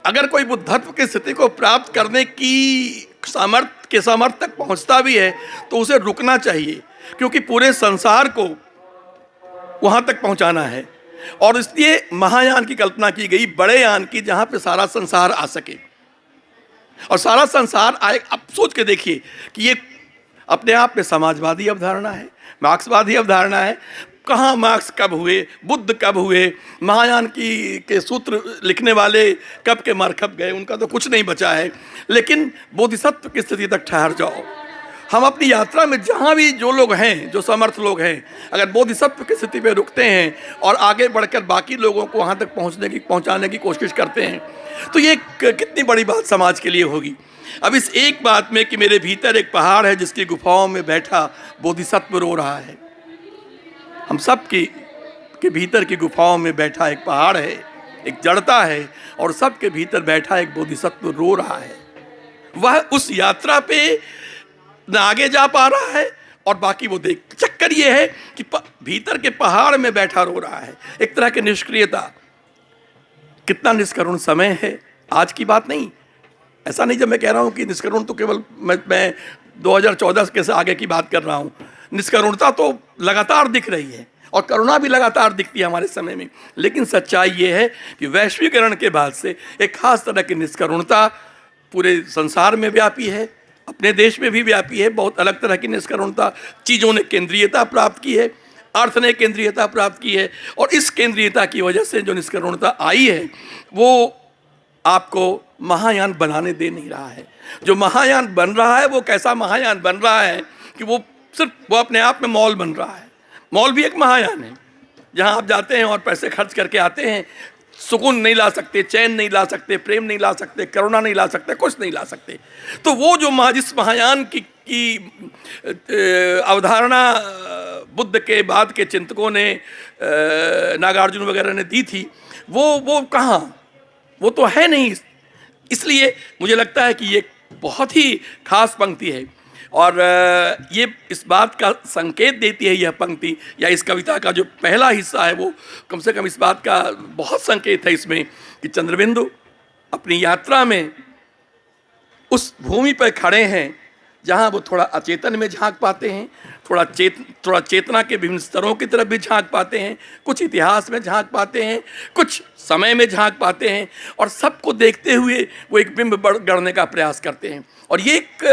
अगर कोई बुद्धत्व की स्थिति को प्राप्त करने की सामर्थ्य तक पहुंचता भी है तो उसे रुकना चाहिए, क्योंकि पूरे संसार को वहां तक पहुंचाना है। और इसलिए महायान की कल्पना की गई, बड़े यान की, जहां पे सारा संसार आ सके और सारा संसार आए। अब सोच के देखिए कि ये अपने आप में समाजवादी अवधारणा है, मार्क्सवादी अवधारणा है। कहाँ मार्क्स कब हुए, बुद्ध कब हुए, महायान के सूत्र लिखने वाले कब के मर कब गए, उनका तो कुछ नहीं बचा है। लेकिन बोधिसत्व की स्थिति तक ठहर जाओ। हम अपनी यात्रा में जहाँ भी जो लोग हैं, जो समर्थ लोग हैं, अगर बोधिसत्व की स्थिति पे रुकते हैं और आगे बढ़कर बाकी लोगों को वहाँ तक पहुँचाने की कोशिश करते हैं, तो ये कितनी बड़ी बात समाज के लिए होगी। अब इस एक बात में कि मेरे भीतर एक पहाड़ है जिसकी गुफाओं में बैठा बोधिसत्व रो रहा है। हम सब के भीतर की गुफाओं में बैठा एक पहाड़ है, एक जड़ता है, और सबके भीतर बैठा एक बोधिसत्व रो रहा है। वह उस यात्रा पे न आगे जा पा रहा है और बाकी वो देख। चक्कर ये है कि भीतर के पहाड़ में बैठा रो रहा है, एक तरह की निष्क्रियता। कितना निष्करुण समय है, आज की बात नहीं। ऐसा नहीं जब मैं कह रहा हूँ कि निष्करुण तो केवल मैं 2014 के से आगे की बात कर रहा हूँ। निष्करुणता तो लगातार दिख रही है और करुणा भी लगातार दिखती है हमारे समय में। लेकिन सच्चाई ये है कि वैश्वीकरण के बाद से एक खास तरह की निष्करुणता पूरे संसार में व्यापी है, अपने देश में भी व्यापी है। बहुत अलग तरह की निष्करुणता। चीज़ों ने केंद्रीयता प्राप्त की है, अर्थ ने केंद्रीयता प्राप्त की है, और इस केंद्रीयता की वजह से जो निष्करुणता आई है वो आपको महायान बनाने दे नहीं रहा है। जो महायान बन रहा है वो कैसा महायान बन रहा है कि वो अपने आप में मॉल बन रहा है। मॉल भी एक महायान है जहां आप जाते हैं और पैसे खर्च करके आते हैं, सुकून नहीं ला सकते, चैन नहीं ला सकते, प्रेम नहीं ला सकते, करुणा नहीं ला सकते, कुछ नहीं ला सकते। तो वो जो जिस महायान की अवधारणा बुद्ध के बाद के चिंतकों ने, नागार्जुन वगैरह ने दी थी, वो कहाँ, वो तो है नहीं। इसलिए मुझे लगता है कि ये बहुत ही खास पंक्ति है और ये इस बात का संकेत देती है, यह पंक्ति या इस कविता का जो पहला हिस्सा है वो कम से कम इस बात का बहुत संकेत है इसमें कि चंद्रबिंदु अपनी यात्रा में उस भूमि पर खड़े हैं जहाँ वो थोड़ा अचेतन में झांक पाते हैं, थोड़ा चेतना के विभिन्न स्तरों की तरफ भी झांक पाते हैं, कुछ इतिहास में झांक पाते हैं, कुछ समय में झांक पाते हैं, और सबको देखते हुए वो एक बिंब गढ़ने का प्रयास करते हैं। और ये एक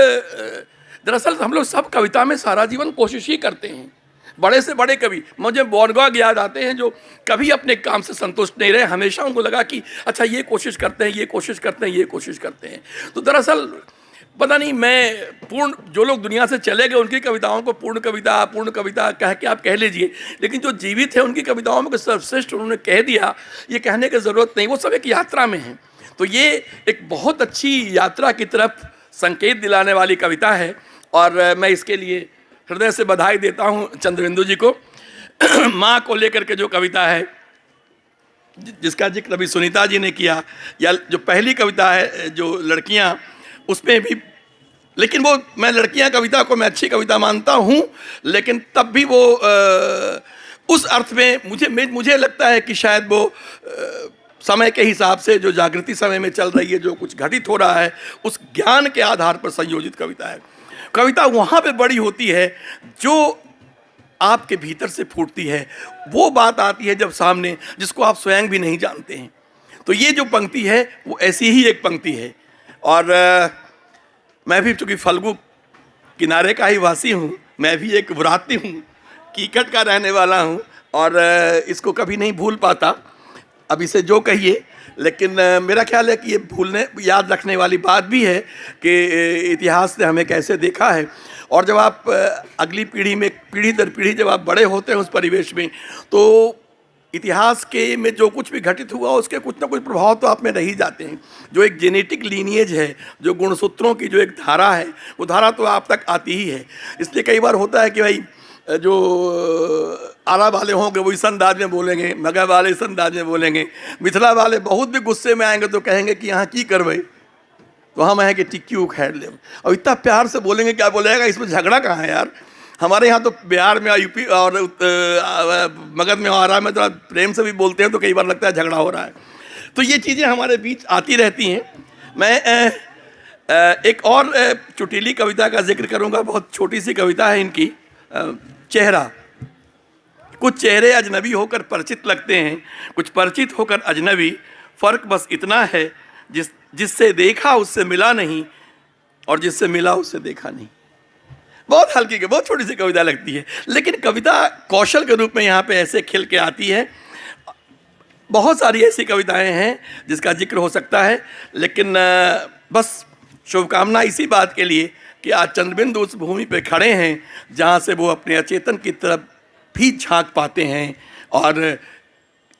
दरअसल हम लोग सब कविता में सारा जीवन कोशिश ही करते हैं। बड़े से बड़े कवि, मुझे वैन गॉग याद आते हैं, जो कभी अपने काम से संतुष्ट नहीं रहे, हमेशा उनको लगा कि अच्छा ये कोशिश करते हैं, ये कोशिश करते हैं, ये कोशिश करते हैं। तो दरअसल पता नहीं, मैं पूर्ण, जो लोग दुनिया से चले गए उनकी कविताओं को पूर्ण कविता कह के आप कह लीजिए, लेकिन जो जीवित है उनकी कविताओं में सर्वश्रेष्ठ उन्होंने कह दिया, ये कहने की ज़रूरत नहीं, वो सब एक यात्रा में है। तो ये एक बहुत अच्छी यात्रा की तरफ संकेत दिलाने वाली कविता है, और मैं इसके लिए हृदय से बधाई देता हूँ चंद्रबिंदु जी को। माँ को लेकर के जो कविता है, जिसका जिक्र अभी सुनीता जी ने किया, या जो पहली कविता है जो लड़कियाँ, उसमें भी, लेकिन वो, मैं लड़कियाँ कविता को मैं अच्छी कविता मानता हूँ, लेकिन तब भी वो उस अर्थ में मुझे लगता है कि शायद वो समय के हिसाब से, जो जागृति समय में चल रही है, जो कुछ घटित हो रहा है, उस ज्ञान के आधार पर संयोजित कविता है। कविता वहाँ पे बड़ी होती है जो आपके भीतर से फूटती है, वो बात आती है जब सामने, जिसको आप स्वयं भी नहीं जानते हैं। तो ये जो पंक्ति है वो ऐसी ही एक पंक्ति है। और मैं भी चूँकि फल्गु किनारे का ही वासी हूँ, मैं भी एक बुराती हूँ, कीकट का रहने वाला हूँ, और इसको कभी नहीं भूल पाता। अब इसे जो कहिए, लेकिन मेरा ख्याल है कि ये भूलने, याद रखने वाली बात भी है कि इतिहास ने हमें कैसे देखा है। और जब आप अगली पीढ़ी में, पीढ़ी दर पीढ़ी जब आप बड़े होते हैं उस परिवेश में, तो इतिहास के में जो कुछ भी घटित हुआ उसके कुछ ना कुछ प्रभाव तो आप में रह ही जाते हैं। जो एक जेनेटिक लीनिएज है, जो गुणसूत्रों की जो एक धारा है, वो धारा तो आप तक आती ही है। इसलिए कई बार होता है कि भाई जो आरा वाले होंगे वो इस अंदाज में बोलेंगे, मगह वाले इस अंदाज में बोलेंगे, मिथिला वाले बहुत भी गुस्से में आएंगे तो कहेंगे कि यहाँ की करवाई, तो हम है कि टिक्की खैर ले, और इतना प्यार से बोलेंगे, क्या बोलेगा, इसमें झगड़ा कहाँ है यार। हमारे यहाँ तो बिहार में, यूपी और मगध में, आरा में तो प्रेम से भी बोलते हैं, तो कई बार लगता है झगड़ा हो रहा है। तो ये चीज़ें हमारे बीच आती रहती हैं। मैं एक और चुटीली कविता का जिक्र करूँगा, बहुत छोटी सी कविता है इनकी, चेहरा। कुछ चेहरे अजनबी होकर परिचित लगते हैं, कुछ परिचित होकर अजनबी, फ़र्क बस इतना है जिससे देखा उससे मिला नहीं, और जिससे मिला उससे देखा नहीं। बहुत हल्की के, बहुत छोटी सी कविता लगती है, लेकिन कविता कौशल के रूप में यहाँ पे ऐसे खिल के आती है। बहुत सारी ऐसी कविताएं हैं जिसका जिक्र हो सकता है, लेकिन बस शुभकामना इसी बात के लिए कि आज चंद्रबिंदु उस भूमि पे खड़े हैं जहाँ से वो अपने अचेतन की तरफ भी झांक पाते हैं, और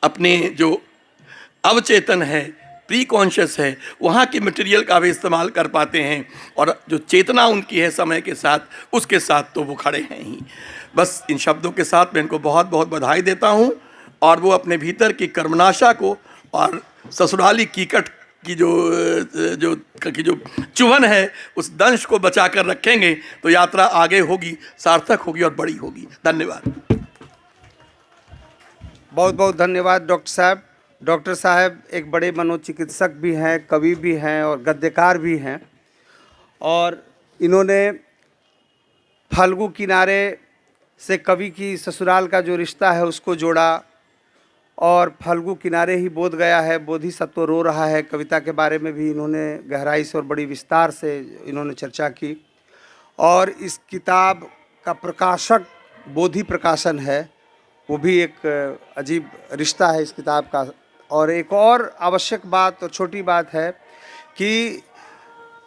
अपने जो अवचेतन है, प्री कॉन्शियस है, वहाँ की मटेरियल का भी इस्तेमाल कर पाते हैं, और जो चेतना उनकी है समय के साथ, उसके साथ तो वो खड़े हैं ही। बस इन शब्दों के साथ मैं इनको बहुत बहुत बधाई देता हूँ, और वो अपने भीतर की कर्मनाशा को और ससुराली कीकट की जो चुभन है, उस दंश को बचा कर रखेंगे तो यात्रा आगे होगी, सार्थक होगी और बड़ी होगी। धन्यवाद। बहुत बहुत धन्यवाद डॉक्टर साहब। डॉक्टर साहब एक बड़े मनोचिकित्सक भी हैं, कवि भी हैं और गद्यकार भी हैं, और इन्होंने फल्गु किनारे से कवि की ससुराल का जो रिश्ता है उसको जोड़ा, और फल्गु किनारे ही बोध गया है, बोधिसत्व रो रहा है, कविता के बारे में भी इन्होंने गहराई से और बड़ी विस्तार से इन्होंने चर्चा की। और इस किताब का प्रकाशक बोधि प्रकाशन है, वो भी एक अजीब रिश्ता है इस किताब का। और एक और आवश्यक बात और छोटी बात है कि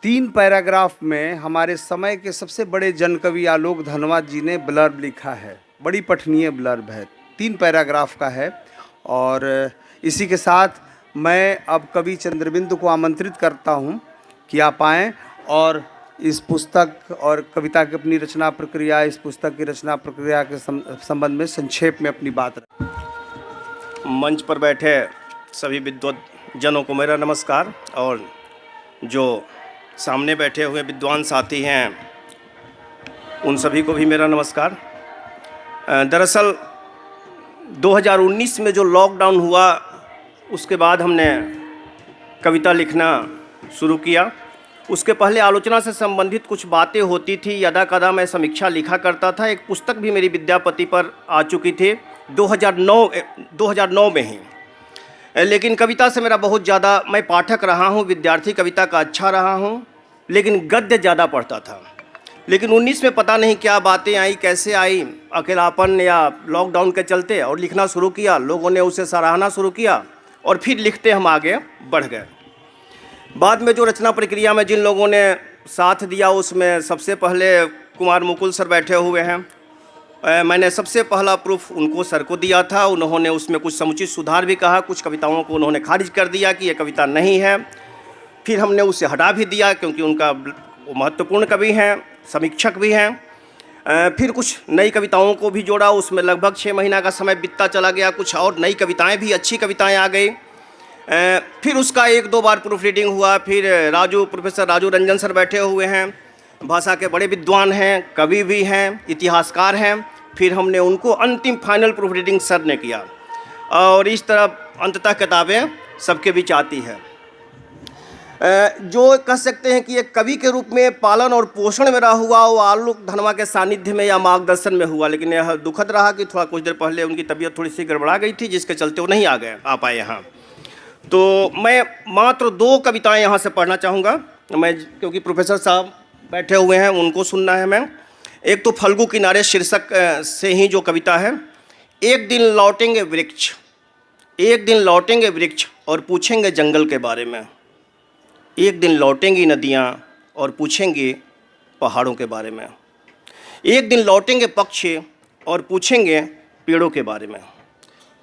3 पैराग्राफ में हमारे समय के सबसे बड़े जनकवि आलोक धनवाद जी ने ब्लर्ब लिखा है, बड़ी पठनीय ब्लर्ब है, 3 पैराग्राफ का है। और इसी के साथ मैं अब कवि चंद्रबिंदु को आमंत्रित करता हूं कि आप आएँ और इस पुस्तक और कविता की अपनी रचना प्रक्रिया, इस पुस्तक की रचना प्रक्रिया के संबंध में संक्षेप में अपनी बात रखें। मंच पर बैठे सभी विद्वत जनों को मेरा नमस्कार, और जो सामने बैठे हुए विद्वान साथी हैं उन सभी को भी मेरा नमस्कार। दरअसल 2019 में जो लॉकडाउन हुआ उसके बाद हमने कविता लिखना शुरू किया, उसके पहले आलोचना से संबंधित कुछ बातें होती थी, यदा कदा मैं समीक्षा लिखा करता था। एक पुस्तक भी मेरी विद्यापति पर आ चुकी थी 2009 में ही। लेकिन कविता से मेरा बहुत ज़्यादा, मैं पाठक रहा हूँ, विद्यार्थी कविता का अच्छा रहा हूँ, लेकिन गद्य ज़्यादा पढ़ता था। लेकिन 19 में पता नहीं क्या बातें आई, कैसे आई, अकेलापन या लॉकडाउन के चलते, और लिखना शुरू किया। लोगों ने उसे सराहना शुरू किया और फिर लिखते हम आगे बढ़ गए। बाद में जो रचना प्रक्रिया में जिन लोगों ने साथ दिया, उसमें सबसे पहले कुमार मुकुल सर बैठे हुए हैं। मैंने सबसे पहला प्रूफ उनको सर को दिया था। उन्होंने उसमें कुछ समुचित सुधार भी कहा, कुछ कविताओं को उन्होंने खारिज कर दिया कि ये कविता नहीं है। फिर हमने उसे हटा भी दिया क्योंकि उनका वो महत्वपूर्ण कवि हैं, समीक्षक भी हैं। फिर कुछ नई कविताओं को भी जोड़ा। उसमें लगभग 6 महीना का समय बीतता चला गया। कुछ और नई कविताएं भी, अच्छी कविताएं आ गई। फिर उसका 1-2 बार प्रूफ रीडिंग हुआ। फिर प्रोफेसर राजू रंजन सर बैठे हुए हैं, भाषा के बड़े विद्वान हैं, कवि भी हैं, इतिहासकार हैं। फिर हमने उनको अंतिम फाइनल प्रूफ रीडिंग सर ने किया, और इस तरह अंततः किताबें सबके बीच आती है। जो कह सकते हैं कि एक कवि के रूप में पालन और पोषण मेरा हुआ, वो आलोक धनवा के सानिध्य में या मार्गदर्शन में हुआ। लेकिन यह दुखद रहा कि थोड़ा कुछ देर पहले उनकी तबीयत थोड़ी सी गड़बड़ा गई थी, जिसके चलते वो नहीं आ पाए यहाँ। तो मैं मात्र 2 कविताएं यहाँ से पढ़ना चाहूँगा, मैं, क्योंकि प्रोफेसर साहब बैठे हुए हैं, उनको सुनना है मैं। एक तो फल्गु किनारे शीर्षक से ही जो कविता है। एक दिन लौटेंगे वृक्ष, एक दिन लौटेंगे वृक्ष और पूछेंगे जंगल के बारे में। एक दिन लौटेंगी नदियाँ और पूछेंगे पहाड़ों के बारे में। एक दिन लौटेंगे पक्षी और पूछेंगे पेड़ों के बारे में।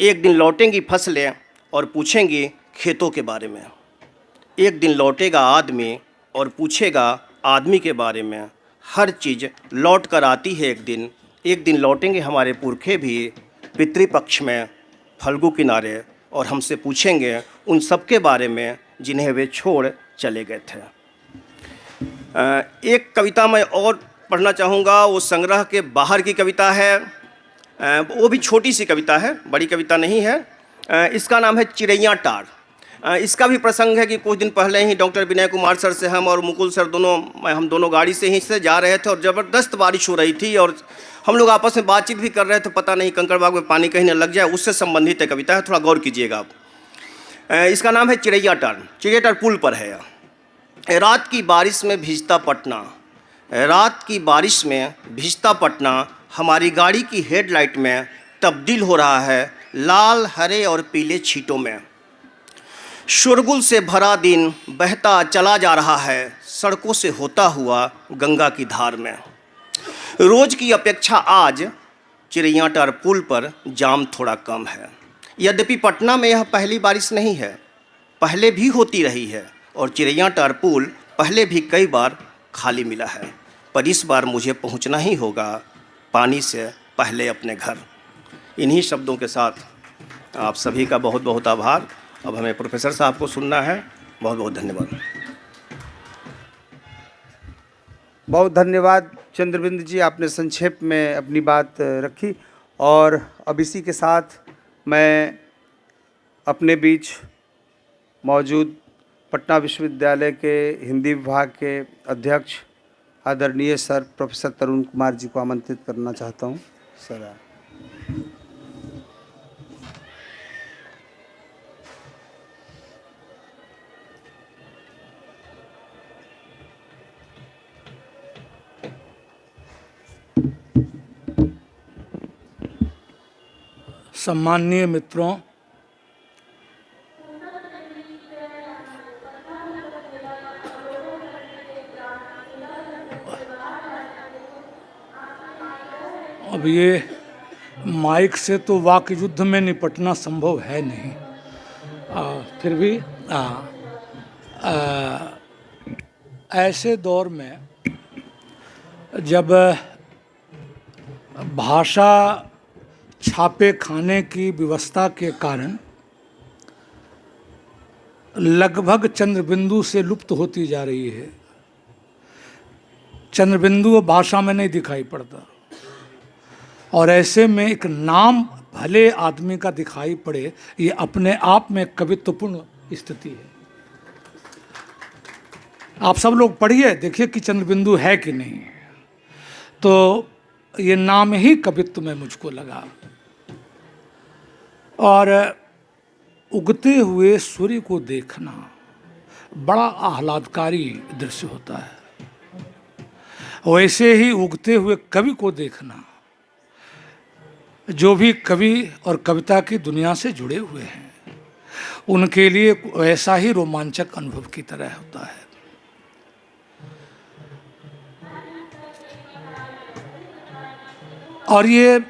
एक दिन लौटेंगी फसलें और पूछेंगी खेतों के बारे में। एक दिन लौटेगा आदमी और पूछेगा आदमी के बारे में। हर चीज़ लौट कर आती है एक दिन। एक दिन लौटेंगे हमारे पुरखे भी पितृपक्ष में फल्गु किनारे, और हमसे पूछेंगे उन सब के बारे में जिन्हें वे छोड़ चले गए थे। एक कविता मैं और पढ़ना चाहूँगा, वो संग्रह के बाहर की कविता है। वो भी छोटी सी कविता है, बड़ी कविता नहीं है। इसका नाम है चिड़ैया टार। इसका भी प्रसंग है कि कुछ दिन पहले ही डॉक्टर विनय कुमार सर से हम और मुकुल सर हम दोनों गाड़ी से ही से जा रहे थे, और ज़बरदस्त बारिश हो रही थी, और हम लोग आपस में बातचीत भी कर रहे थे। पता नहीं कंकड़बाग में पानी कहीं न लग जाए, उससे संबंधित है कविता है, थोड़ा गौर कीजिएगा आप। इसका नाम है चिड़ैया टार। चिड़ैया टार पुल पर है। रात की बारिश में भीजता पटना, रात की बारिश में भीजता पटना हमारी गाड़ी की हेडलाइट में तब्दील हो रहा है लाल, हरे और पीले छींटों में। शोरगुल से भरा दिन बहता चला जा रहा है सड़कों से होता हुआ गंगा की धार में। रोज की अपेक्षा आज चिड़ैया टार पुल पर जाम थोड़ा कम है। यद्यपि पटना में यह पहली बारिश नहीं है, पहले भी होती रही है, और चिड़ैया टार पुल पहले भी कई बार खाली मिला है। पर इस बार मुझे पहुंचना ही होगा पानी से पहले अपने घर। इन्हीं शब्दों के साथ आप सभी का बहुत बहुत आभार। अब हमें प्रोफेसर साहब को सुनना है। बहुत बहुत धन्यवाद। बहुत धन्यवाद चंद्रबिंद जी, आपने संक्षेप में अपनी बात रखी। और अब इसी के साथ मैं अपने बीच मौजूद पटना विश्वविद्यालय के हिंदी विभाग के अध्यक्ष आदरणीय सर प्रोफेसर तरुण कुमार जी को आमंत्रित करना चाहता हूँ। सर, सम्माननीय मित्रों, अब ये माइक से तो वाक युद्ध में निपटना संभव है नहीं, फिर भी ऐसे दौर में जब भाषा छापे खाने की व्यवस्था के कारण लगभग चंद्रबिंदु से लुप्त होती जा रही है, चंद्रबिंदु भाषा में नहीं दिखाई पड़ता, और ऐसे में एक नाम भले आदमी का दिखाई पड़े, ये अपने आप में कवित्वपूर्ण स्थिति है। आप सब लोग पढ़िए, देखिए कि चंद्रबिंदु है कि नहीं। तो ये नाम ही कवित्व में मुझको लगा। और उगते हुए सूर्य को देखना बड़ा आह्लादकारी दृश्य होता है। वैसे ही उगते हुए कवि को देखना, जो भी कवि और कविता की दुनिया से जुड़े हुए हैं, उनके लिए वैसा ही रोमांचक अनुभव की तरह होता है। और ये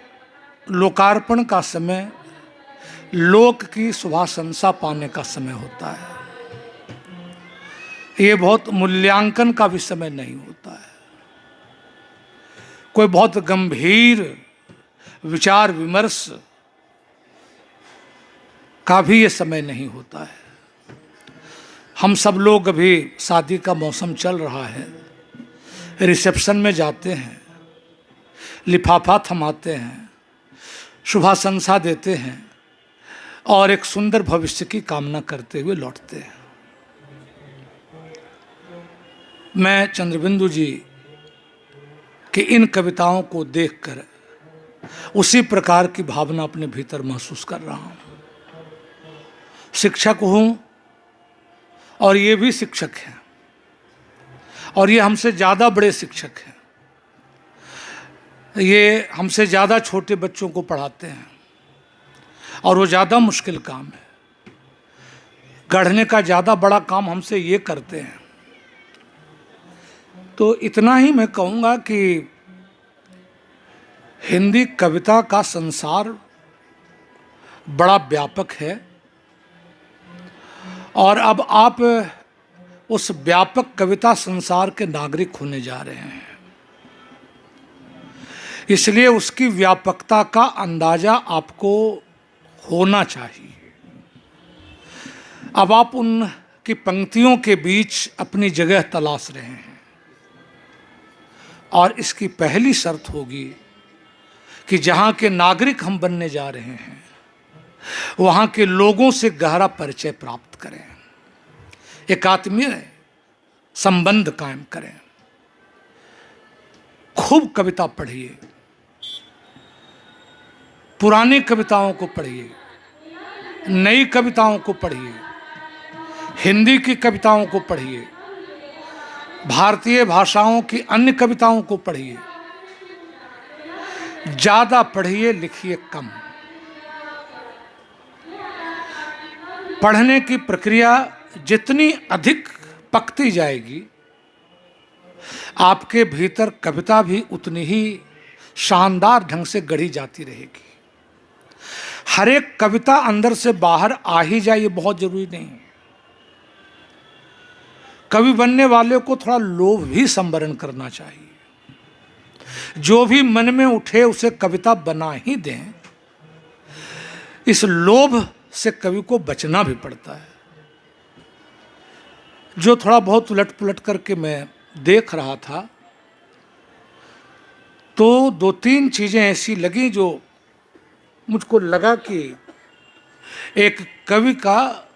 लोकार्पण का समय लोक की शुभाशंसा पाने का समय होता है। ये बहुत मूल्यांकन का भी समय नहीं होता है, कोई बहुत गंभीर विचार विमर्श का भी ये समय नहीं होता है। हम सब लोग अभी शादी का मौसम चल रहा है, रिसेप्शन में जाते हैं, लिफाफा थमाते हैं, शुभाशंसा देते हैं और एक सुंदर भविष्य की कामना करते हुए लौटते हैं। मैं चंद्रबिंदु जी की इन कविताओं को देखकर उसी प्रकार की भावना अपने भीतर महसूस कर रहा हूँ। शिक्षक हूँ और ये भी शिक्षक हैं, और ये हमसे ज़्यादा बड़े शिक्षक हैं। ये हमसे ज़्यादा छोटे बच्चों को पढ़ाते हैं और वो ज़्यादा मुश्किल काम है। गढ़ने का ज़्यादा बड़ा काम हमसे ये करते हैं। तो इतना ही मैं कहूँगा कि हिंदी कविता का संसार बड़ा व्यापक है और अब आप उस व्यापक कविता संसार के नागरिक होने जा रहे हैं। इसलिए उसकी व्यापकता का अंदाजा आपको होना चाहिए। अब आप उनकी पंक्तियों के बीच अपनी जगह तलाश रहे हैं और इसकी पहली शर्त होगी कि जहाँ के नागरिक हम बनने जा रहे हैं वहाँ के लोगों से गहरा परिचय प्राप्त करें, एक आत्मीय संबंध कायम करें। खूब कविता पढ़िए, पुरानी कविताओं को पढ़िए, नई कविताओं को पढ़िए, हिंदी की कविताओं को पढ़िए, भारतीय भाषाओं की अन्य कविताओं को पढ़िए। ज़्यादा पढ़िए, लिखिए कम। पढ़ने की प्रक्रिया जितनी अधिक पकती जाएगी, आपके भीतर कविता भी उतनी ही शानदार ढंग से गढ़ी जाती रहेगी। हर एक कविता अंदर से बाहर आ ही जाए ये बहुत जरूरी नहीं है। कवि बनने वाले को थोड़ा लोभ भी संवरण करना चाहिए। जो भी मन में उठे उसे कविता बना ही दें, इस लोभ से कवि को बचना भी पड़ता है। जो थोड़ा बहुत उलट पुलट करके मैं देख रहा था तो दो तीन चीज़ें ऐसी लगी जो मुझको लगा कि एक कवि का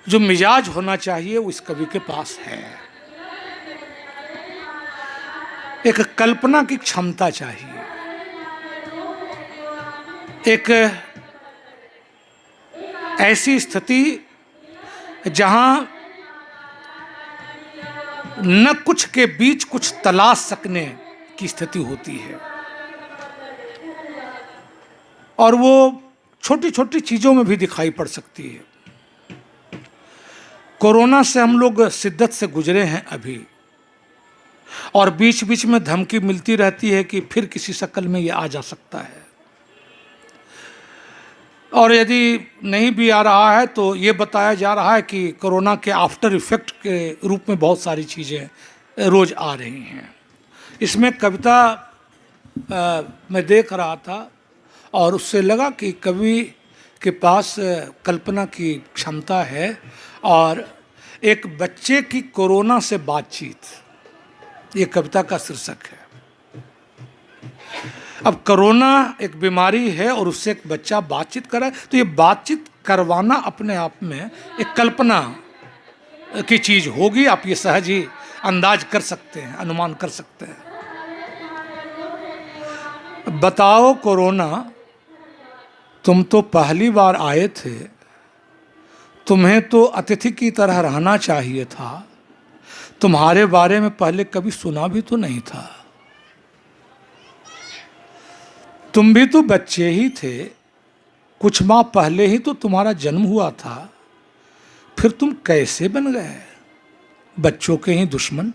जो मिजाज होना चाहिए वो इस कवि के पास है। एक कल्पना की क्षमता चाहिए, एक ऐसी स्थिति जहां न कुछ के बीच कुछ तलाश सकने की स्थिति होती है और वो छोटी छोटी चीज़ों में भी दिखाई पड़ सकती है। कोरोना से हम लोग शिद्दत से गुजरे हैं अभी, और बीच बीच में धमकी मिलती रहती है कि फिर किसी शक्ल में ये आ जा सकता है, और यदि नहीं भी आ रहा है तो ये बताया जा रहा है कि कोरोना के आफ्टर इफेक्ट के रूप में बहुत सारी चीज़ें रोज़ आ रही हैं। इसमें कविता मैं देख रहा था और उससे लगा कि कवि के पास कल्पना की क्षमता है। और एक बच्चे की कोरोना से बातचीत, ये कविता का शीर्षक है। अब कोरोना एक बीमारी है और उससे एक बच्चा बातचीत कर रहा है, तो ये बातचीत करवाना अपने आप में एक कल्पना, की चीज़ होगी, आप ये सहज ही अंदाज कर सकते हैं, अनुमान कर सकते हैं। बताओ कोरोना, तुम तो पहली बार आए थे, तुम्हें तो अतिथि की तरह रहना चाहिए था, तुम्हारे बारे में पहले कभी सुना भी तो नहीं था। तुम भी तो बच्चे ही थे, कुछ माह पहले ही तो तुम्हारा जन्म हुआ था, फिर तुम कैसे बन गए बच्चों के ही दुश्मन?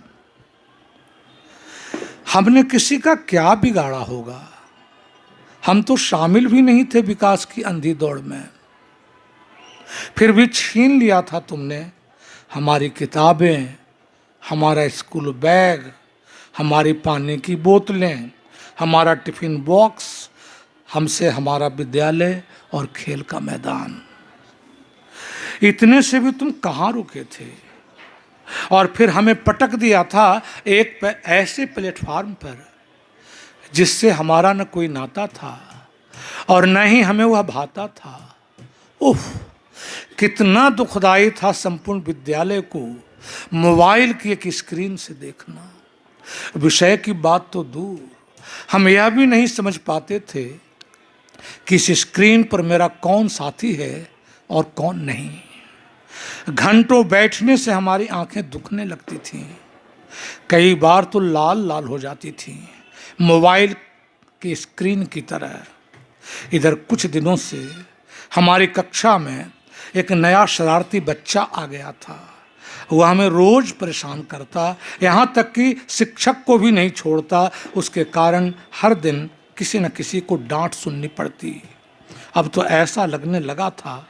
हमने किसी का क्या बिगाड़ा होगा, हम तो शामिल भी नहीं थे विकास की अंधी दौड़ में, फिर भी छीन लिया था तुमने हमारी किताबें, हमारा स्कूल बैग, हमारी पानी की बोतलें, हमारा टिफिन बॉक्स, हमसे हमारा विद्यालय और खेल का मैदान। इतने से भी तुम कहाँ रुके थे, और फिर हमें पटक दिया था एक ऐसे प्लेटफार्म पर जिससे हमारा न कोई नाता था और न ही हमें वह भाता था। उफ, कितना दुखदाई था संपूर्ण विद्यालय को मोबाइल की एक स्क्रीन से देखना। विषय की बात तो दूर, हम यह भी नहीं समझ पाते थे कि इस स्क्रीन पर मेरा कौन साथी है और कौन नहीं। घंटों बैठने से हमारी आंखें दुखने लगती थीं, कई बार तो लाल लाल हो जाती थीं, मोबाइल की स्क्रीन की तरह। इधर कुछ दिनों से हमारी कक्षा में एक नया शरारती बच्चा आ गया था। वह हमें रोज परेशान करता, यहाँ तक कि शिक्षक को भी नहीं छोड़ता। उसके कारण हर दिन किसी न किसी को डांट सुननी पड़ती। अब तो ऐसा लगने लगा था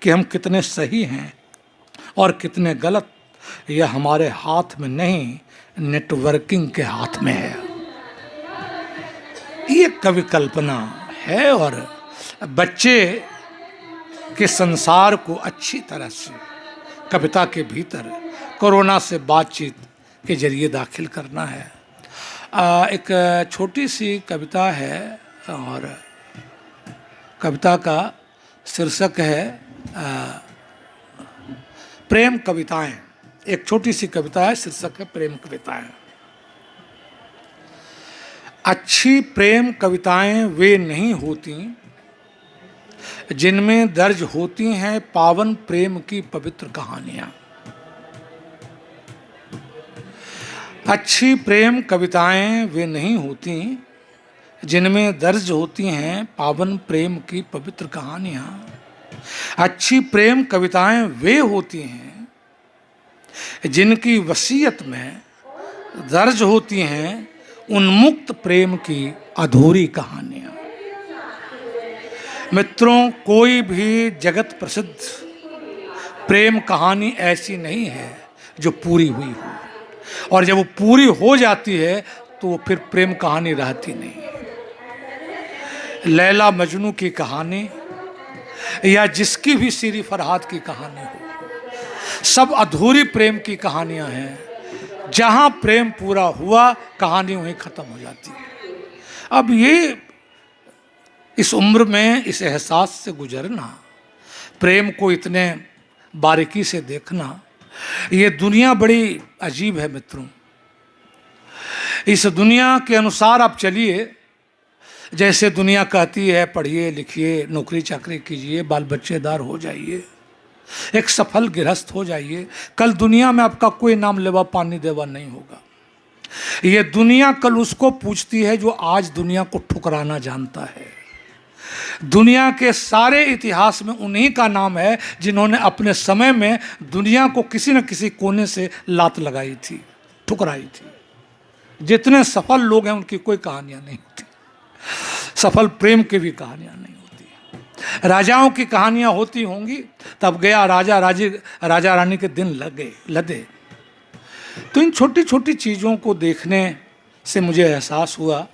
कि हम कितने सही हैं और कितने गलत, यह हमारे हाथ में नहीं, नेटवर्किंग के हाथ में है। ये कवि कल्पना है और बच्चे के संसार को अच्छी तरह से कविता के भीतर कोरोना से बातचीत के जरिए दाखिल करना है। एक छोटी सी कविता है और कविता का शीर्षक है प्रेम कविताएं। एक छोटी सी कविता है, शीर्षक है प्रेम कविताएं। अच्छी प्रेम कविताएं वे नहीं होती जिनमें दर्ज होती हैं पावन प्रेम की पवित्र कहानियां। अच्छी प्रेम कविताएं वे नहीं होती जिनमें दर्ज होती हैं पावन प्रेम की पवित्र कहानियां। अच्छी प्रेम कविताएं वे होती हैं जिनकी वसीयत में दर्ज होती हैं उन्मुक्त प्रेम की अधूरी कहानियां। मित्रों, कोई भी जगत प्रसिद्ध प्रेम कहानी ऐसी नहीं है जो पूरी हुई हो, और जब वो पूरी हो जाती है तो वो फिर प्रेम कहानी रहती नहीं। लैला मजनू की कहानी या जिसकी भी सीरी फरहाद की कहानी हो, सब अधूरी प्रेम की कहानियां हैं। जहां प्रेम पूरा हुआ कहानी वहीं खत्म हो जाती है। अब ये इस उम्र में इस एहसास से गुजरना, प्रेम को इतने बारीकी से देखना, ये दुनिया बड़ी अजीब है मित्रों। इस दुनिया के अनुसार आप चलिए, जैसे दुनिया कहती है पढ़िए लिखिए नौकरी चाकरी कीजिए बाल बच्चेदार हो जाइए, एक सफल गृहस्थ हो जाइए, कल दुनिया में आपका कोई नाम लेवा पानी देवा नहीं होगा। ये दुनिया कल उसको पूछती है जो आज दुनिया को ठुकराना जानता है। दुनिया के सारे इतिहास में उन्हीं का नाम है जिन्होंने अपने समय में दुनिया को किसी न किसी कोने से लात लगाई थी, ठुकराई थी। जितने सफल लोग हैं उनकी कोई कहानियां नहीं होती, सफल प्रेम की भी कहानियां नहीं होती। राजाओं की कहानियां होती होंगी, तब गया राजा रानी के दिन लदे। तो इन छोटी छोटी चीज़ों को देखने से मुझे एहसास हुआ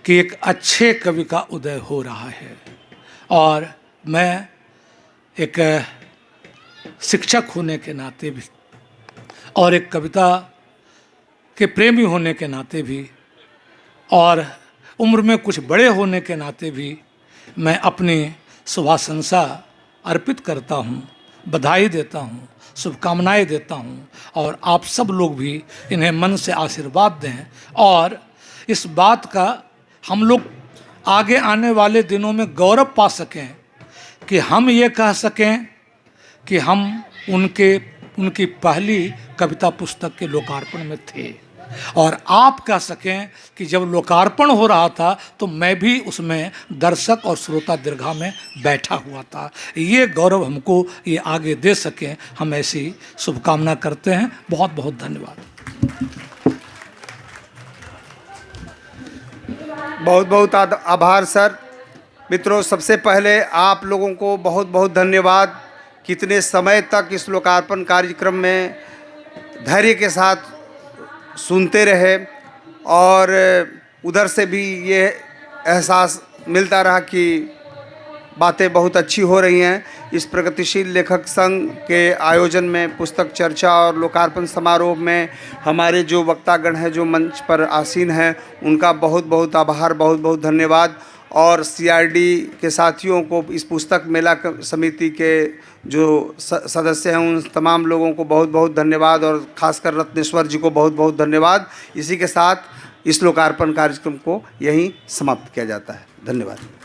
कि एक अच्छे कवि का उदय हो रहा है, और मैं एक शिक्षक होने के नाते भी और एक कविता के प्रेमी होने के नाते भी और उम्र में कुछ बड़े होने के नाते भी मैं अपनी शुभाशंसा अर्पित करता हूँ बधाई देता हूँ, शुभकामनाएं देता हूँ और आप सब लोग भी इन्हें मन से आशीर्वाद दें और इस बात का हम लोग आगे आने वाले दिनों में गौरव पा सकें कि हम ये कह सकें कि हम उनकी पहली कविता पुस्तक के लोकार्पण में थे और आप कह सकें कि जब लोकार्पण हो रहा था तो मैं भी उसमें दर्शक और श्रोता दीर्घा में बैठा हुआ था। ये गौरव हमको ये आगे दे सकें, हम ऐसी शुभकामना करते हैं। बहुत बहुत धन्यवाद। बहुत बहुत आभार सर। मित्रों, सबसे पहले आप लोगों को बहुत बहुत धन्यवाद। कितने समय तक इस लोकार्पण कार्यक्रम में धैर्य के साथ सुनते रहे और उधर से भी ये एहसास मिलता रहा कि बातें बहुत अच्छी हो रही हैं। इस प्रगतिशील लेखक संघ के आयोजन में पुस्तक चर्चा और लोकार्पण समारोह में हमारे जो वक्तागण हैं, जो मंच पर आसीन हैं, उनका बहुत बहुत आभार, बहुत बहुत धन्यवाद। और सीआरडी के साथियों को, इस पुस्तक मेला समिति के जो सदस्य हैं, उन तमाम लोगों को बहुत बहुत धन्यवाद और ख़ासकर रत्नेश्वर जी को बहुत बहुत धन्यवाद। इसी के साथ इस लोकार्पण कार्यक्रम को यहीं समाप्त किया जाता है। धन्यवाद।